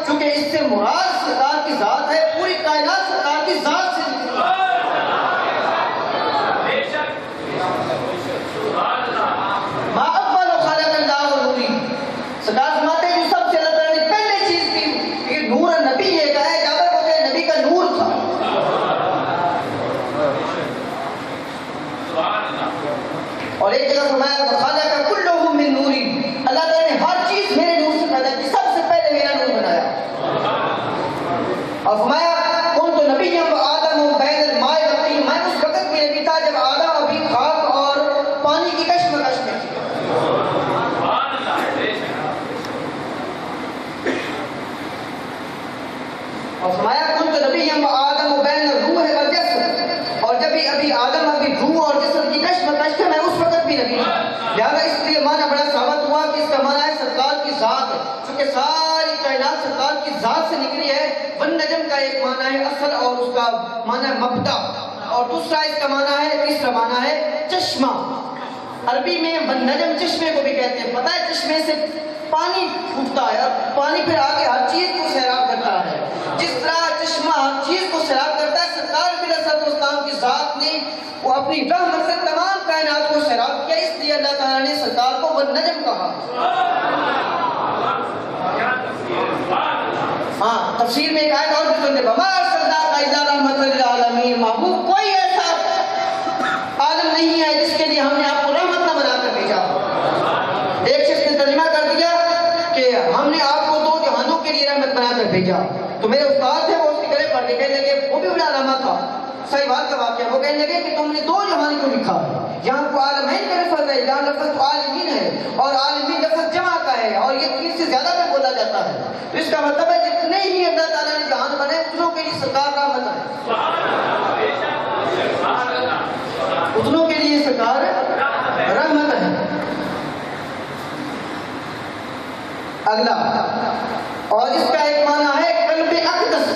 کیونکہ اس سے مراد سرکار کی ذات ہے، پوری کائنات سرکار کی ذات سے نکلی ہے۔ ما اول خلق اللہ نوری، سرکار فرماتے ہیں جو سب سے اللہ تعالیٰ نے پہلے چیز کی کہ نور نبی یہ کہا ہے، جابر کو کہ نبی کا نور تھا۔ اور ایک جگہ فرمایا خلق کلہ من نوری، اللہ تعالیٰ نے ہر چیز میرے نور سے پیدا کی، سب سے پہلے میرا نور بنایا۔ اور فرمایا کنت نبیا وآدم بین الماء والطین، میں اس وقت بھی نبی تھا جب آدم ابھی خاک اور پانی کی کشمکش میں تھی۔ اور فرمایا کنت نبیا وآدم بین الروح والجسد، اور جب ابھی آدم ابھی روح اور جسد کی کشمکش میں اس وقت بھی نبی تھا۔ لہذا اس لیے معنی بڑا ثابت ہوا کہ اس کا معنی ہے سرکار کی ذات، چونکہ ساری کائنات سرکار کی ذات سے نکلی ہے۔ والنجم کا ایک معنی ہے اصل، اور اس کا معنی ہے مبدا، اور دوسرا اس کا معنی ہے، تیسرا معنی ہے چشمہ۔ عربی میں والنجم چشمے کو بھی کہتے ہیں، پتہ ہے چشمے سے پانی پھوٹتا ہے، اور پانی پھر آگے ہر چیز کو سیراب کرتا ہے۔ جس طرح چشمہ ہر چیز کو سیراب کرتا ہے، سرکار نبی صلی اللہ علیہ وسلم کی ذات نے وہ اپنی رحمت سے تمام کائنات کو سیراب کیا، اس لیے اللہ تعالیٰ نے سرکار کو والنجم کہا۔ ہاں تفسیر میں ایک آیت اور بھی سنتے، وما ارسلناک الا رحمۃ للعالمین، محبوب کوئی ایسا عالم نہیں ہے جس کے لیے ہم نے آپ کو رحمت نہ بنا کر بھیجا۔ ایک شخص نے ترجمہ کر دیا کہ ہم نے آپ کو 2 جہانوں کے لیے رحمت بنا کر بھیجا۔ تو میرے استاد تھے، وہ اس کے گلے پڑھ کے کہنے لگے، وہ بھی بڑا علامہ تھا، صحیح بات کا واقعہ، وہ کہنے لگے کہ تم نے 2 جہان کیوں لکھا ہے؟ یہاں کو عالمین کا لفظ ہے، یہاں لفظ تو عالمین ہے، اور عالمین لفظ جمع کا ہے، اور یہ 3 سے زیادہ میں بولا جاتا ہے۔ تو اس کا مطلب ہے جتنے ہی اللہ تعالیٰ نے جہان بنے اتنوں کے لیے سرکار رحمت ہے، اتنوں کے لیے سرکار رحمت ہے۔ اگلا، اور اس کا ایک معنی ہے قلب اقدس،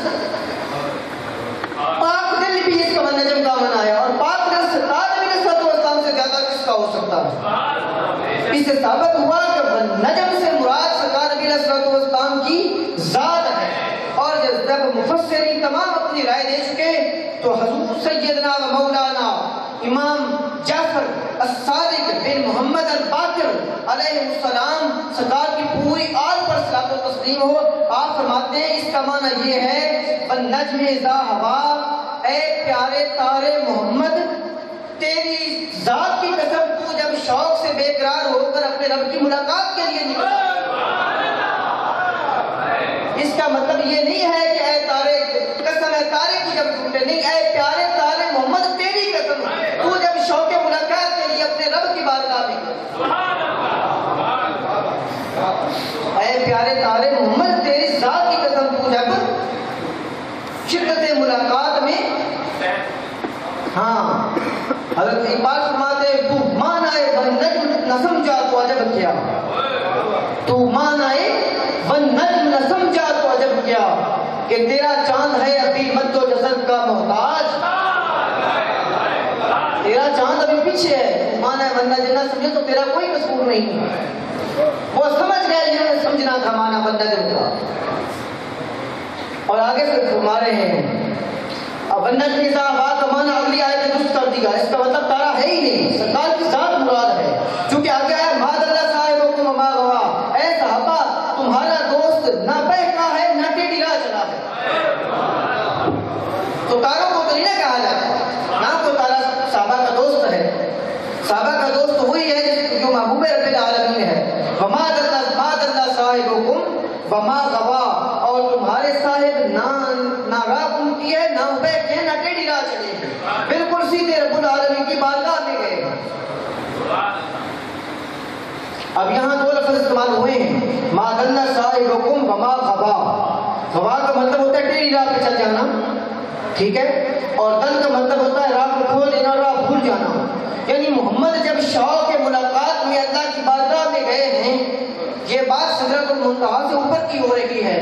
پاک دل بھی اس کا والنجم کا معنی ہے، اور پاک دل سرکار نبی صلی اللہ علیہ وسلم سے زیادہ کس کا ہو سکتا ہے؟ اس سے ثابت ہوا کہ والنجم سے مراد سرکار نبی صلی اللہ علیہ وسلم کی ذات ہے۔ اور جب مفسرین تمام اپنی رائے دے چکے تو حضور سیدنا و مولانا امام جعفر الصادق بن محمد الباقر علیہ السلام سرکار کی پوری آل پر صلاۃ و تسلیم ہو، آپ فرماتے ہیں اس کا معنی یہ ہے والنجم اذا ہوا، اے پیارے تارے محمد تیری ذات کی قسم تو جب شوق سے بے قرار ہو کر اپنے رب کی ملاقات کے لیے نکلا۔ اس کا مطلب یہ نہیں ہے کہ اے تارے قسم ہے تارے کی جب ٹوٹے، نہیں، اے پیارے تارے محمد تیری قسم تو جب شوق ملاقات کے لیے اپنے رب کی بارگاہ میں گیا۔ اے پیارے تارے محمد تیری ذات کی قسم تو جب شدت ملاقات میں، ہاں حضرت اقبال فرماتے ہیں تو مان آئے والنجم نہ سمجھا تو عجب کیا، تو مان آئے والنجم نہ سمجھا تو عجب کیا، کہ تیرا چاند ہے ابھی مد و جزر کا محتاج، تیرا چاند ابھی پیچھے ہے، تو مان آئے والنجم نہ سمجھے تو تیرا کوئی قصور نہیں۔ وہ سمجھ گئے جنہوں نے سمجھنا تھا معنی والنجم کا۔ اور آگے سے فرما رہے ہیں اب والنجم اذا ہوا کا معنی اگلی آیت میں درست کر دیا، اس کا مطلب تارا ہے ہی نہیں، سرکار کی ذات مراد ہے، کیونکہ آگے آیا مہاد اللہ صاحبکم وما غوا، اے صحابہ تمہارا دوست نہ بہکا ہے نہ ٹیڑھی راہ صحابہ کا دوست وہی ہے جو محبوب رب العالمین ہے. وما ضل صاحبکم وما غوا, اور تمہارے صاحب نہ راہ گم کی ہے, نہ بیٹھے ہیں, نہ ٹیڑھی راہ چلے ہیں, بالکل سیدھے رب العالمین کی بارگاہ میں گئے. اب یہاں دو لفظ استعمال ہوئے ہیں, ما ضل صاحبکم وما غوا. غوا کا مطلب ہوتا ہے ٹیڑھی راہ پہ چل جانا, ٹھیک ہے, اور دل کا مطلب ہوتا ہے راہ کو کھو دینا, راہ بھول جانا. یعنی محمد جب شوق ملاقات میں اللہ کی بارگاہ میں گئے ہیں, یہ بات سدرۃ المنتہا سے اوپر کی ہو رہی ہے.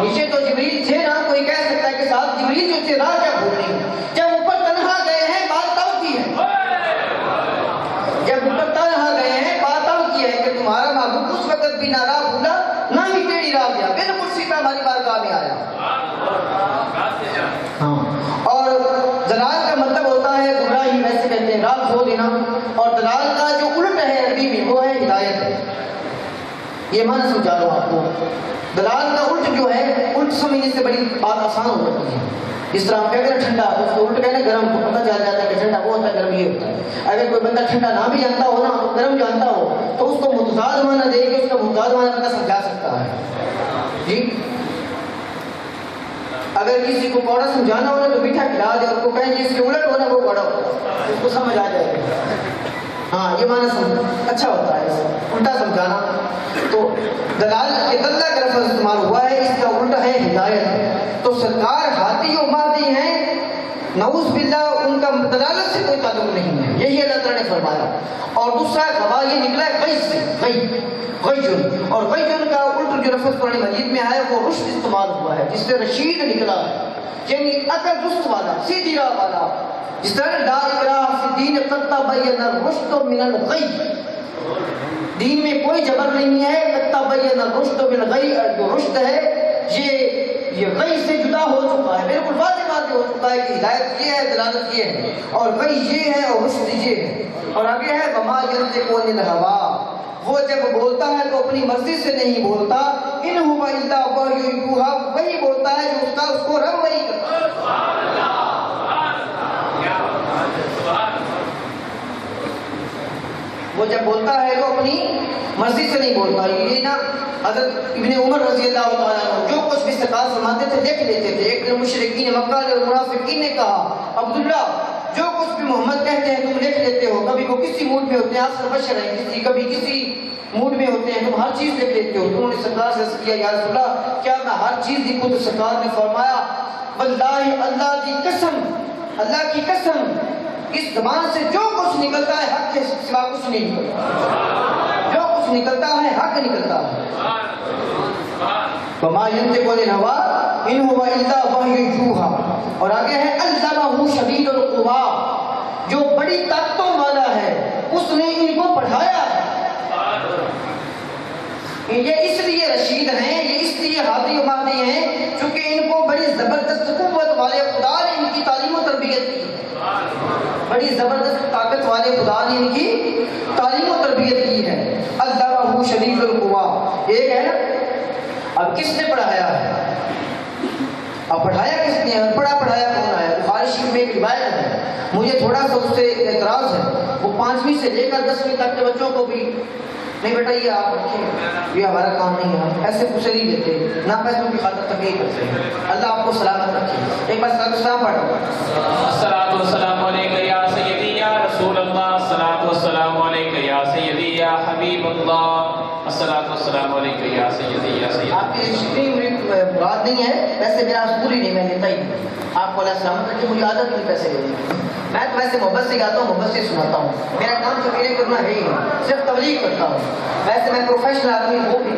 نیچے تو جبریل تھے نا, کوئی کہہ سکتا ہے کہ صاحب جبریل جو تھے راہ کیا بھول رہے ہیں. جب اوپر تنہا گئے ہیں بات تب کی ہے, جب اوپر تنہا گئے ہیں بات تب کی ہے کہ تمہارا محبوب اس وقت بھی نہ راہ بھولا نہ ہی ٹیڑھی راہ گیا, بالکل سیدھا ہماری بارگاہ میں آیا. ہاں, اور دلال کا مطلب ہوتا ہے گمراہی, ویسے کہتے ہیں راہ کھو دینا, اور دلال کا جو الٹ ہے عربی میں وہ ہے ہدایت. یہ معنی سمجھا رہا ہوں آپ کو. دلال کا الٹ جو ہے, الٹ سمجھنے سے بڑی بات آسان ہو جاتی ہے. جس طرح ہم کہتے ہیں ٹھنڈا, اس کو الٹ کہنا گرم, تو پتہ چل جاتا ہے کہ ٹھنڈا وہ ہوتا ہے, گرم یہ ہوتا ہے. اگر کوئی بندہ ٹھنڈا نہ بھی جانتا ہو نا, گرم جانتا ہو, تو اس کو متضاد معنی دے کے اس کا متضاد معنی پتہ سمجھا سکتا ہے. جی, اگر کسی کو کوڑا سمجھانا ہو تو میٹھا کھلا دے, اور کو کہیں جس کے الٹ ہونا وہ کوڑا ہوتا ہے, اس کو سمجھ آ جائے گا. ہاں, یہ معنی اچھا ہوتا ہے الٹا سمجھانا. تو دلال کے دلہ کا لفظ استعمال ہوا ہے, اس کا الٹا ہے ہدایت. تو سرکار ہاتھی و مادی ہیں, نعوذ باللہ ان کا دلالت سے کوئی تعلق نہیں ہے, یہی اللہ تعالیٰ نے فرمایا. اور دوسرا گواہ یہ نکلا ہے غی سے, غیجن, اور غیجن کا الٹ جو لفظ قرآن مجید میں آیا وہ رشد استعمال ہوا ہے, جس سے رشید نکلا ہے, یعنی عقل درست والا, سیدھی راہ والا. جس طرح لا اکراہ فی الدین قد تبین الرشد من الغی, دین میں کوئی جبر نہیں ہے. قد تبین الرشد من الغی, جو رشد ہے یہ غی سے جدا ہو چکا ہے, بالکل واضح ہو چکا ہے کہ ہدایت یہ ہے, دلالت یہ ہے, اور غی یہ ہے, اور رشد یہ ہے. اور آگے ہے وما ینطق عن الہوی, وہ جب بولتا ہے تو اپنی مرضی سے نہیں بولتا. ان هو الا وحی یوحی, وہی بولتا ہے جو اس کو رب وحی کرتا ہے. وہ جب بولتا ہے تو اپنی مرضی سے نہیں بولتا. یہ نا حضرت ابن عمر رضی اللہ تعالیٰ عنہ جو کچھ بھی سرکار فرماتے تھے دیکھ لیتے تھے. ایک دن مشرکین مکہ اور منافقین نے کہا, عبداللہ جو کچھ بھی محمد کہتے ہیں تم لکھ لیتے ہو, کبھی وہ کسی موڈ میں ہوتے ہیں, آپ سر بشر ہیں, کبھی کسی موڈ میں ہوتے ہیں, تم ہر چیز لکھ لیتے ہو. انہوں نے سرکار سے عرض کیا, یا رسول اللہ کیا میں ہر چیز لکھوں؟ تو سرکار نے فرمایا, واللہ اللہ کی قسم, اللہ کی قسم, اس زبان سے جو کچھ نکلتا ہے حق کے سوا کچھ نہیں نکلتا, جو کچھ نکلتا ہے حق نکلتا ہے. وما ينطق عن الهوى ان هو الا وحی یوحی. اور آگے ہے علمہ شدید القویٰ, جو بڑی طاقتوں والا ہے اس نے ان کو پڑھایا ہے. یہ اس لیے رشید ہیں, یہ اس لیے ہادی و مہدی ہیں چونکہ ان کو بڑی زبردست قوت والے خدا نے ان کی تعلیم و تربیت کی, بڑی زبردست طاقت والے خدا نے ان کی تعلیم و تربیت کی ہے. علمہ شدید القویٰ ایک ہے. اب کس نے پڑھایا ہے؟ اب پڑھایا کس نے؟ پڑھایا کون ہے؟ بخاری شریف میں ایک روایت ہے, مجھے تھوڑا سا اس سے اعتراض ہے. وہ 5ویں سے لے کر 10ویں تک کے بچوں کو بھی نہیں بیٹا یہ آپ رکھیں, یہ ہمارا کام نہیں ہے, ہم ایسے پوچھے نہیں دیتے, نہ پیسوں کی خاطر تقریر کرتے ہیں. اللہ آپ کو سلامت رکھے. ایک بار سلام پڑھو. الصلاۃ والسلام علیک یا سیدی یا رسول اللہ, الصلاۃ والسلام علیک یا سیدی یا حبیب اللہ, الصلاۃ والسلام علیک یا سیدی یا سیدی. آپ کی شکری مراد نہیں ہے, ویسے میرا پوری نہیں, میں لیتا ہی آپ کو اللہ سلامت رکھے. مجھے عادت نہیں پیسے لینے کی, میں تو ویسے محبت سے گاتا ہوں, محبت سے سناتا ہوں. میرا کام تقریر کرنا ہے ہی نہیں, صرف تبلیغ کرتا ہوں. ویسے میں پروفیشنل آدمی ہوں بھی.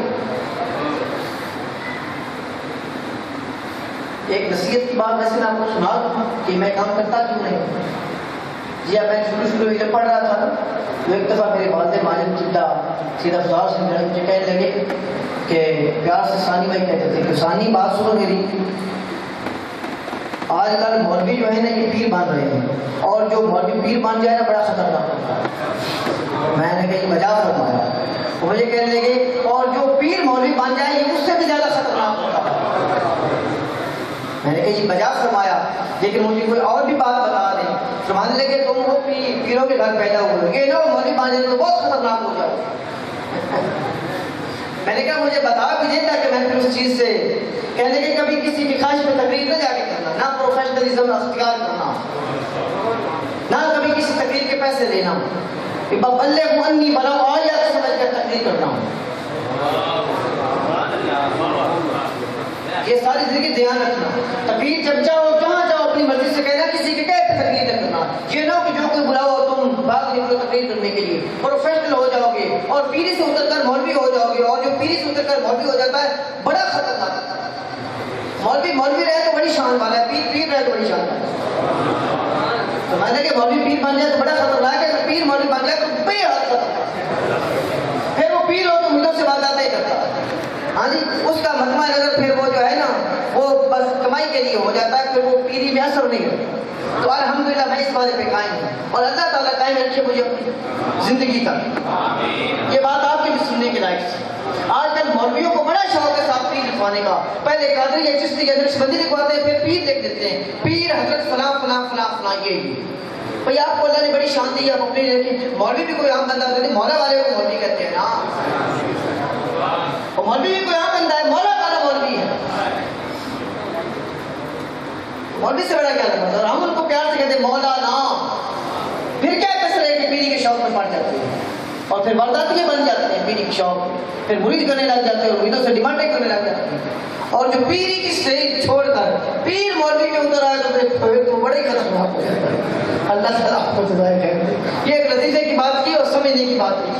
ایک نصیحت کی بات ویسے میں آپ کو سنا دوں کہ میں کام کرتا کیوں نہیں. جی اب میں شروع میں جب پڑھ رہا تھا تو ایک دفعہ میرے والد ماجد چڈا سیدھا سوال سے مجھے کہنے لگے کہ پیار سے ثانی بھائی کہتے تھے کہ ثانی بات سنو میری, آج کل مولوی جو ہے نا یہ پیر بن رہے ہیں, اور جو مولوی پیر بن جائے نا بڑا خطرناک ہوتا ہے. میں نے کہیں مذاق فرمایا, مجھے کہنے لگے اور جو پیر مولوی بن جائے یہ اس سے بھی زیادہ خطرناک ہوتا ہے. میں نے کہا یہ مذاق فرمایا, لیکن مجھے کوئی اور بھی بات بتا دیں سمجھنے لگے تم وہ پیروں کے گھر پیدا ہوئے، یہ نہ مولوی بن جائے تو بہت خطرناک ہو جاؤ۔ میں نے کہا مجھے بتا بھی دیں تاکہ میں پھر اس چیز سے کہنے کہ کبھی کسی کی خواہش پہ تقریر نہ جا کے کرنا، نہ پروفیشنلزم اختیار کرنا، نہ کبھی کسی تقریر کے پیسے لینا، بلغ انی ولو آیہ سمجھ کر تقریر کرنا۔ یہ ساری زندگی دھیان رکھنا، تقریر جب جاؤ جہاں جاؤ اپنی مرضی سے کہنا، کسی کے کہے پہ تقریر نہ کرنا۔ یہ نہ کہ جو کوئی بلاؤ تم بھاگ نکلو تقریر کرنے کے لیے، پروفیشنل ہو جاؤ گے اور پیری سے اتر کر مولوی ہو جاؤ گے، اور جو پیری سے اتر کر مولوی ہو جاتا ہے بڑا خطرناک۔ مولوی رہے تو بڑی شان والا ہے، پیر رہے تو بڑی شان والا ہے۔ تو میں نے کہ مولوی پیر بن جائے تو بڑا خطرناک ہے، اگر پیر مولوی بن جائے تو بے حد خطرناک۔ پھر وہ پیر ہو تو ملوں سے بات نہیں کرتا، ہاں جی، اس کا مجمع نظر پھر وہ جو ہے نا وہ بس کمائی کے لیے ہو جاتا ہے، پھر وہ پیری میں اثر نہیں ہوتا۔ تو الحمدللہ میں اس بارے پہ قائم ہوں، اور اللہ تعالیٰ قائم رکھے مجھے اپنی زندگی تک۔ یہ بات آپ کے بھی سننے کے لائق ہے۔ آج کل مولویوں کو بڑا شوق ہے صاحب پیر لکھوانے کا، پہلے قادری یا چشتی یا نقشبندی لکھواتے ہیں، پھر پیر لکھ دیتے ہیں، پیر حضرت فلاں فلاں فلاں فلاں۔ یہ بھئی آپ کو اللہ نے بڑی شان دی، آپ اپنی مولوی بھی کوئی عام بندہ ہوتا ہے، مولا والے کو مولوی کہتے ہیں نا، اور مولوی بھی کوئی عام بندہ ہے، مولا والا مولوی ہے۔ مولوی سے بڑا کیا لگا، اور ہم ان کو پیار سے کہتے ہیں مولا نام۔ پھر کیا کسر ہے کہ پیری کے شوق میں پڑ جاتے ہیں اور پھر وارداتیاں بن جاتے ہیں، پیری کے شوق پھر مرید کرنے لگ جاتے ہیں اور مریدوں سے ڈیمانڈیں کرنے لگ جاتے ہیں، اور جو پیری کی سٹیج چھوڑ کر پیر مولوی میں اتر آئے تو پھر تو بڑے ہی خطرناک ہو جاتا ہے۔ اللہ تعالیٰ آپ کو سزائے کرے۔ یہ ایک لطیفے کی بات کی اور سمجھنے کی بات کی،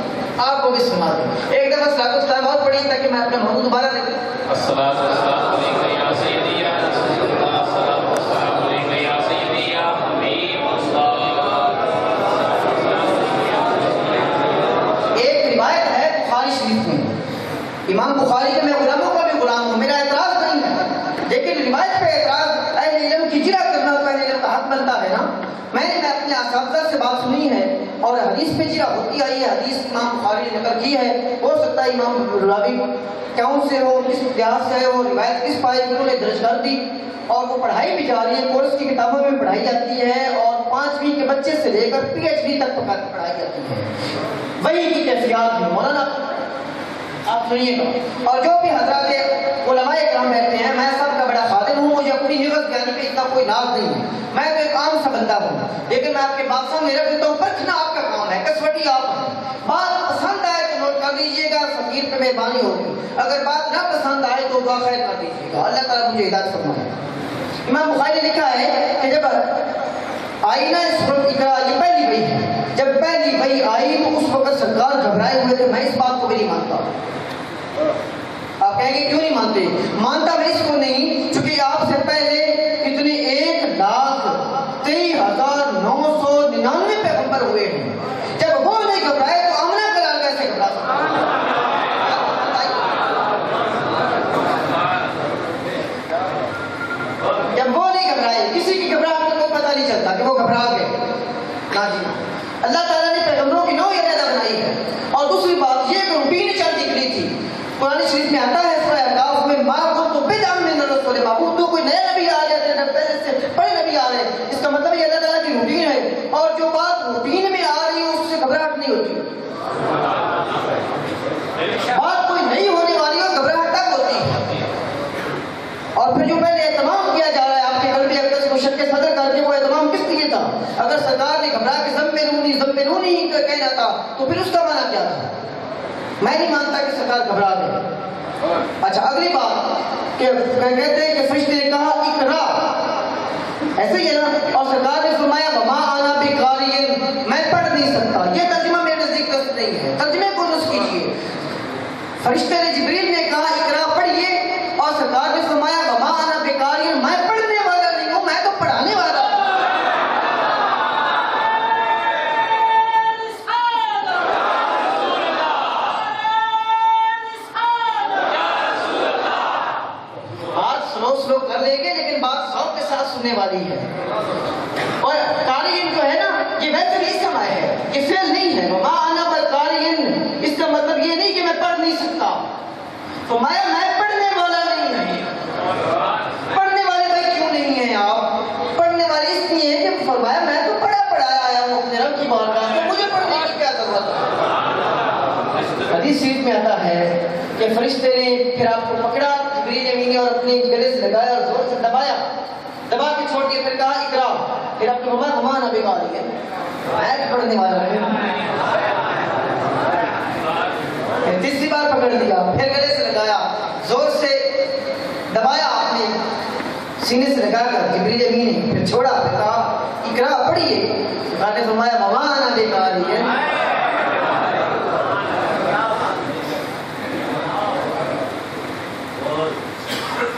آپ کو بھی سنا دیں۔ ایک دفعہ صلاۃ السلام اور پڑھی تاکہ میں اپنا موضوع دوبارہ لے لوں۔ الصلاۃ والسلام علیک یا سیدی یا رسول اللہ، الصلاۃ والسلام علیک یا سیدی یا حبیب اللہ۔ ایک روایت ہے بخاری شریف میں، امام بخاری کے میں علماء کا بھی غلام ہوں، میرا اعتراض نہیں ہے، لیکن روایت پہ اعتراض اہل علم کی جرا کرنا تو اہل علم کا حق بنتا ہے نا۔ میں نے اپنے اساتذہ سے بات سنی ہے اور حدیث پہ جرا ہوتی آئی ہے، حدیث امام بخاری نے نقل کی ہے، ہو سکتا ہے امام راوی کیوں سے ہو، کس لحاظ سے ہے، وہ روایت کس پائے انہوں نے درج کر دی، اور وہ پڑھائی بھی جاری ہے، کورس کی کتابوں میں پڑھائی جاتی ہے، اور 5ویں کے بچے سے لے کر PhD تک پڑھائی جاتی ہے۔ وہی کی کیفیات ہے مولانا، آپ سنیے گا۔ اور جو بھی حضرات علماء کرام بیٹھتے ہیں، میں سب کا بڑا خادم ہوں، مجھے اپنی نعمت جانے پہ اتنا کوئی ناز نہیں ہے، میں تو ایک عام سا بندہ ہوں، لیکن میں آپ کے بات سامنے رکھ دیتا ہوں، پرکھنا آپ کا کام ہے، کسوٹی آپ ہیں۔ بات پسند آئے تو نوٹ کر لیجیے گا، فقیر پہ مہربانی ہوگی، اگر بات نہ پسند آئے تو دعا خیر کر دیجیے گا، اللہ تعالیٰ مجھے ہدایت فرمائے۔ امام بخاری نے لکھا ہے کہ جب آئی نا سورۃ اقرا، یہ پہلی وحی ہے، جب پہلی وحی آئی تو اس وقت سرکار گھبرائے ہوئے تھے، میں اس بات کو بھی نہیں مانتا۔ آپ کہیں گے کیوں نہیں مانتے؟ مانتا میں اس کو نہیں چونکہ آپ سے پہلے اتنے 1,23,999 پیغمبر ہوئے ہیں، جب وہ نہیں گھبرائے تو آمنہ کا لال کیسے گھبرا سکتا؟ جب وہ نہیں گھبرائے، کسی کی گھبراہٹ کا کوئی پتہ نہیں چلتا کہ وہ گھبرا گئے نا جی۔ اللہ تعالیٰ نے پیغمبروں کی نوع علیحدہ بنائی ہے، اور دوسری بات یہ کہ روٹین چل نکلی تھی۔ قرآن شریف میں آتا ہے سورہ احقاف میں، ما کنت بدعا من الرسل، معبود تو کوئی نیا نبی آ جاتے ہیں، پہلے سے بڑے نبی آ رہے ہیں، اس کا مطلب یہ اللہ تعالیٰ کی روٹین ہے، اور جو بات روٹین میں آ رہی ہے اس سے گھبراہٹ نہیں ہوتی، بات کوئی نئی ہونے والی ہو گھبراہٹ تب ہوتی ہے۔ اور پھر جو پہلے اہتمام کیا جا رہا ہے آپ کے قلب اقدس کو شق صدر کر کے، وہ اہتمام کس لیے تھا؟ اگر سرکار نے گھبرا کے ضمنونی ہی کہنا تھا تو پھر اس کا معنی کیا تھا؟ میں نہیں مانتا کہ سرکار گھبرا گئے۔ اچھا اگلی بات کہ کہتے ہیں کہ فرشتے نے کہا اقرا، ایسے ہی ہے نا، اور سرکار نے فرمایا وما انا بقاری، میں پڑھ نہیں سکتا، یہ ترجمہ میرے نزدیک درست نہیں ہے، ترجمے کو درست کیجیے۔ فرشتے نے جبریل نے کہا اقرا پڑھیے، اور سرکار نے فرمایا وما انا بقاری، میں پڑھنے والا نہیں ہوں، میں تو پڑھانے والا ہوں۔ سلو کر لیں گے لیکن بات ذوق کے ساتھ سننے والی ہے۔ اور قارئین جو ہے نا، یہ ویسے بھی اسم ہے، یہ فعل نہیں ہے۔ وما انا بقارئ، اس کا مطلب یہ نہیں کہ میں پڑھ نہیں سکتا، فرمایا میں پڑھنے والا نہیں ہوں۔ پڑھنے والے بھائی کیوں نہیں ہیں آپ؟ پڑھنے والے اس لیے کہ فرمایا میں تو پڑھا فرمایا ہمارا بیکاری ہے، آیت پڑھنے والا ہے. تیسری بار پکڑ لیا، پھر گلے سے لگایا، زور سے دبایا آپ نے سینے سے لگا کر جبریل امین نے، پھر چھوڑا، پھر کہا اقرا پڑھیے. سرکار نے فرمایا موانا بیکاری ہے.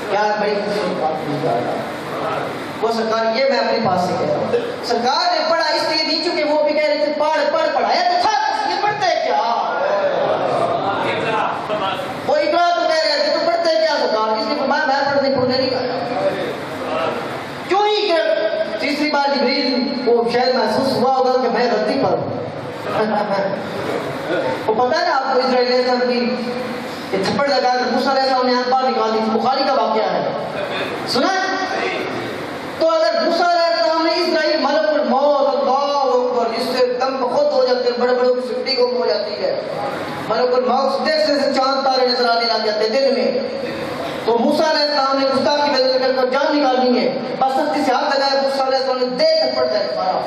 کیا بڑی خوبصورت بات نہیں کر رہا وہ سرکار، یہ میں اپنے پاس سے کہہ رہا ہوں. سرکار نے پڑھا اس لیے نہیں چونکہ وہ بھی کہہ رہے تھے پڑھ پڑھایا تو تھا، اس لیے پڑھتے کیا؟ وہ اقرا تو کہہ رہے تھے تو پڑھتے کیا سرکار؟ اس لیے فرمایا میں پڑھنے نہیں کہا. کیوں ہی کہ تیسری بار جبریل کو شاید محسوس ہوا ہوگا کہ میں غلطی پر ہوں. وہ پتہ ہے آپ کو اسرائیل علیہ السلام کی تھپڑ لگا کر موسیٰ علیہ السلام نے آنکھ باہر نکال دی، بخاری کا واقعہ ہے، سنا؟ تو اگر موسیٰ علیہ السلام نے اسرائیل ملک الموت اللہ اکبر جس سے دم بخود ہو جاتے ہیں، بڑے بڑے کی سکتی گم ہو جاتی ہے، ملک الموت دیکھنے سے چاند تارے نظر آنے لگ جاتے دل میں، تو موسیٰ علیہ السلام نے گستاخی بدل کر جان نکالنی ہے، بس سختی سے ہاتھ لگایا، موسیٰ علیہ السلام نے دے تھپڑ دے مارا،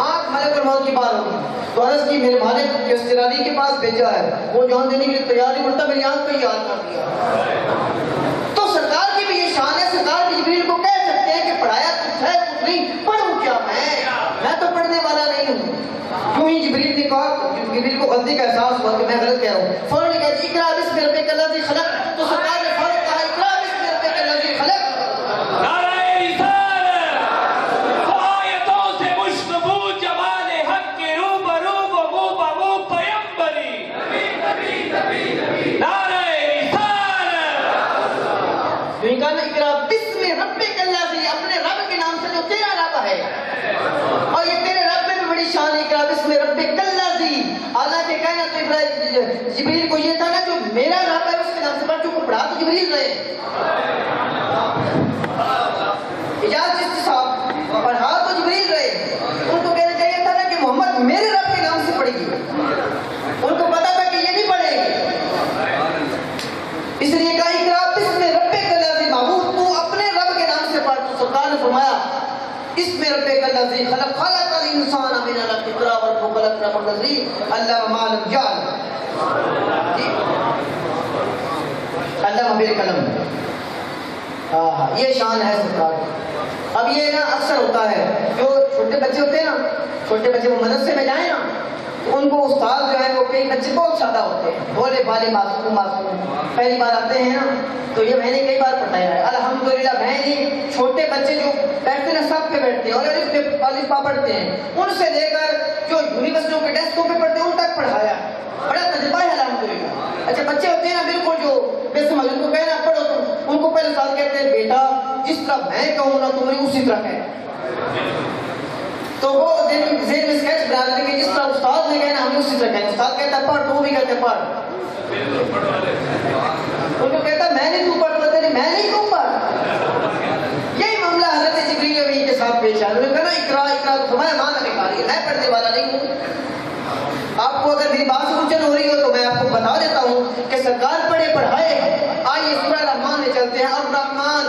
آنکھ ملک الموت کی بار ہوگی. تو عرض کی میرے مالک کے استراری کے پاس بھیجا ہے، وہ جان دینے کے لیے تیار نہیں بڑھتا، میری آنکھ پہ یاد کر دیا. تو سرکار کی بھی یہ شان ہے، سرکار کی جبریل کو کہہ سکتے ہیں کہ پڑھایا کچھ ہے کچھ نہیں، پڑھوں کیا میں تو پڑھنے والا نہیں ہوں. کیوں ہی جبریل نے کہا، جبریل کو غلطی کا احساس ہوا کہ میں غلط کہہ رہا ہوں، فوراً نے کہا اقرا بسم ربک الذی خلق. تو سرکار نے فوراً کہا اقرا بسم ربک الذی خلق. اپنے رب کے نام سے جو تیرا رب ہے، اور یہ تیرے رب میں بھی بڑی شان ہے، اقرا بسم ربک الذی. حالانکہ کہنا تو جبریل کو یہ تھا نا جو میرا رب ہے اس کے نام سے پڑھ، چونکہ پڑھا تو جبریل رہے، اجازت استصحاب پڑھا تو جبریل رہے. ان کو کہنا چاہیے تھا نا کہ محمد میرے رب کے نام سے پڑھیے، ان کو پتا تھا کہ یہ نہیں پڑھے گے، اس لیے کہا اقرا بسم ربک الذی، معبود تو اپنے رب کے نام سے پڑھ. تو سرکار نے فرمایا اسم ربک الذی خلق خلق الانسان من علق اقرا وربک الاکرم الذی علم ما لم یعلم. علم بالقلم. یہ شان ہے سرکار. اب یہ نا اکثر ہوتا ہے جو چھوٹے بچے ہوتے ہیں نا، چھوٹے بچے وہ مدرسے میں جائیں نا، ان کو استاد جو ہے وہ کئی بچے بہت سادہ ہوتے ہیں، بھولے بھالے معصوم پہلی بار آتے ہیں نا، تو یہ میں نے کئی بار پڑھایا ہے الحمدللہ. میں نے چھوٹے بچے جو بیٹھتے ہیں سب پہ بیٹھتے ہیں اور الف با پڑھتے ہیں، ان سے لے کر جو یونیورسٹیوں کے ڈیسکوں پہ پڑھتے ہیں ان تک پڑھایا، بڑا تجربہ ہے الحمدللہ. اچھا بچے ہوتے ہیں نا بالکل جو بے سمجھ، ان کو کہنا پڑھو تم، ان کو پہلے استاد کہتے ہیں بیٹا جس طرح میں کہوں نا تم اسی طرح کہے، تو وہ ذہن میں اسکیچ بنا لیتے کہ جس طرح استاد نے کہنا ہمیں اسی طرح کہنا. استاد کہتا ہے پڑھ تو وہ بھی کہتے ہیں پڑھ، ان کو کہتا ہے میں نہیں تو پڑھ، کہتے میں نہیں تو پڑھ. یہی معاملہ حضرت جبریل امین کے ساتھ پیش آیا. انہوں نے کہا نا اقرا اقرا تو فرمایا ماں نے کہا میں پڑھنے والا نہیں ہوں. آپ کو اگر میری بات سوچن ہو رہی ہو تو میں آپ کو بتا دیتا ہوں کہ سرکار پڑھے پڑھائے. آئیے سورہ رحمان میں چلتے ہیں. الرحمن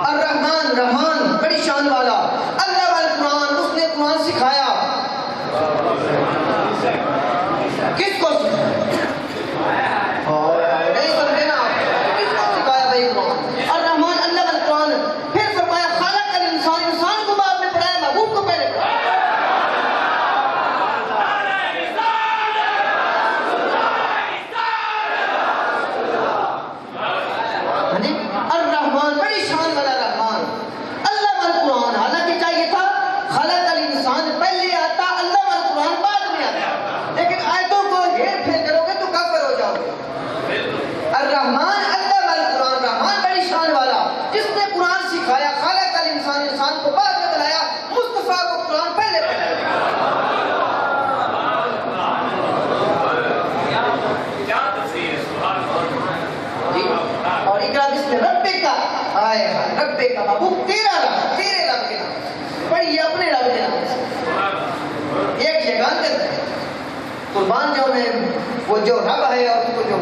الرحمن رحمان بڑی شان والا، اللہ والا قرآن، اس نے قرآن سکھایا. کس کو نہیں سمجھے نا آپ؟ کس کو سکھایا بھائی قرآن؟ الرحمن اللہ والا قرآن. پھر فرمایا خلق الانسان، انسان کو بعد میں پڑھایا، محبوب کو پہلے پڑھایا. الرحمن بڑی شان والا رحمان، اللہ والا قرآن. حالانکہ چاہیے تھا خلق الانسان پہلے آتا، اللہ والا قرآن بعد میں آتا، لیکن آیتوں کو ہیر پھیر کرو گے تو کافر ہو جاؤ گے. الرحمن اللہ والا قرآن، رحمان بڑی شان والا جس نے قرآن سکھایا. خلق الانسان، انسان کو بعد میں بنایا، مصطفیٰ کو قرآن پہلے بنایا. اور اقرا بسم ربک کا آئے رب کا، محبوب تیرا رب، تیرے رب کے نام پڑھیے، اپنے رب کے نام سے. ایک یگان کرتے ہیں قربان جو ہے وہ جو رب ہے اور اس کو جو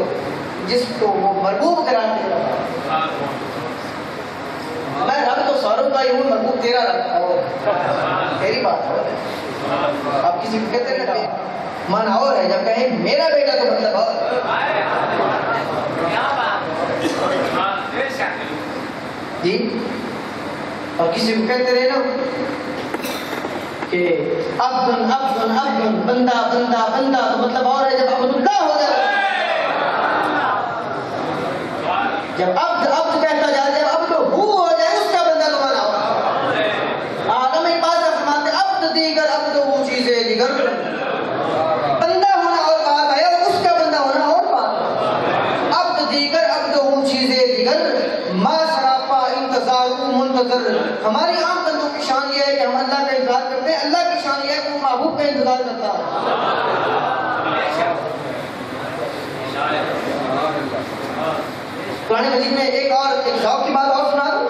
جس کو وہ مرغوب قرار دے رہا ہے. میں رب تو ساروں کا ہی ہوں، مرغوب تیرا رکھا ہو، تیری بات ہو. آپ کسی کو کہتے ہیں مانا اور ہے، جب کہیں میرا بیٹا تو مطلب اور. جی اور کسی کو کہتے رہے نا کہ عبدن عبدن عبدن، بندہ بندہ بندہ، تو مطلب اور ہے جب عبد اللہ ہو جائے. جب عبد عبد کہتا جائے، جب عبد ہو جائے اس کا بندہ تو مانا ہوگا. عالم اقبال کا فرماتے عبد دیگر عبد وہ چیزیں دیگر. بندہ ہونا اور بات ہے اور اس کا بندہ ہونا اور بات ہے. عبد دیگر عبد وہ چیزیں دیگر، ما سراپا انتظار منتظر. ہماری عام بندوں کی شان یہ ہے کہ ہم اللہ کا انتظار کرتے ہیں، اللہ کی شان یہ ہے کہ وہ محبوب کا انتظار کرتا ہے. قرآن مجید میں ایک ذوق کی بات اور سنا دوں.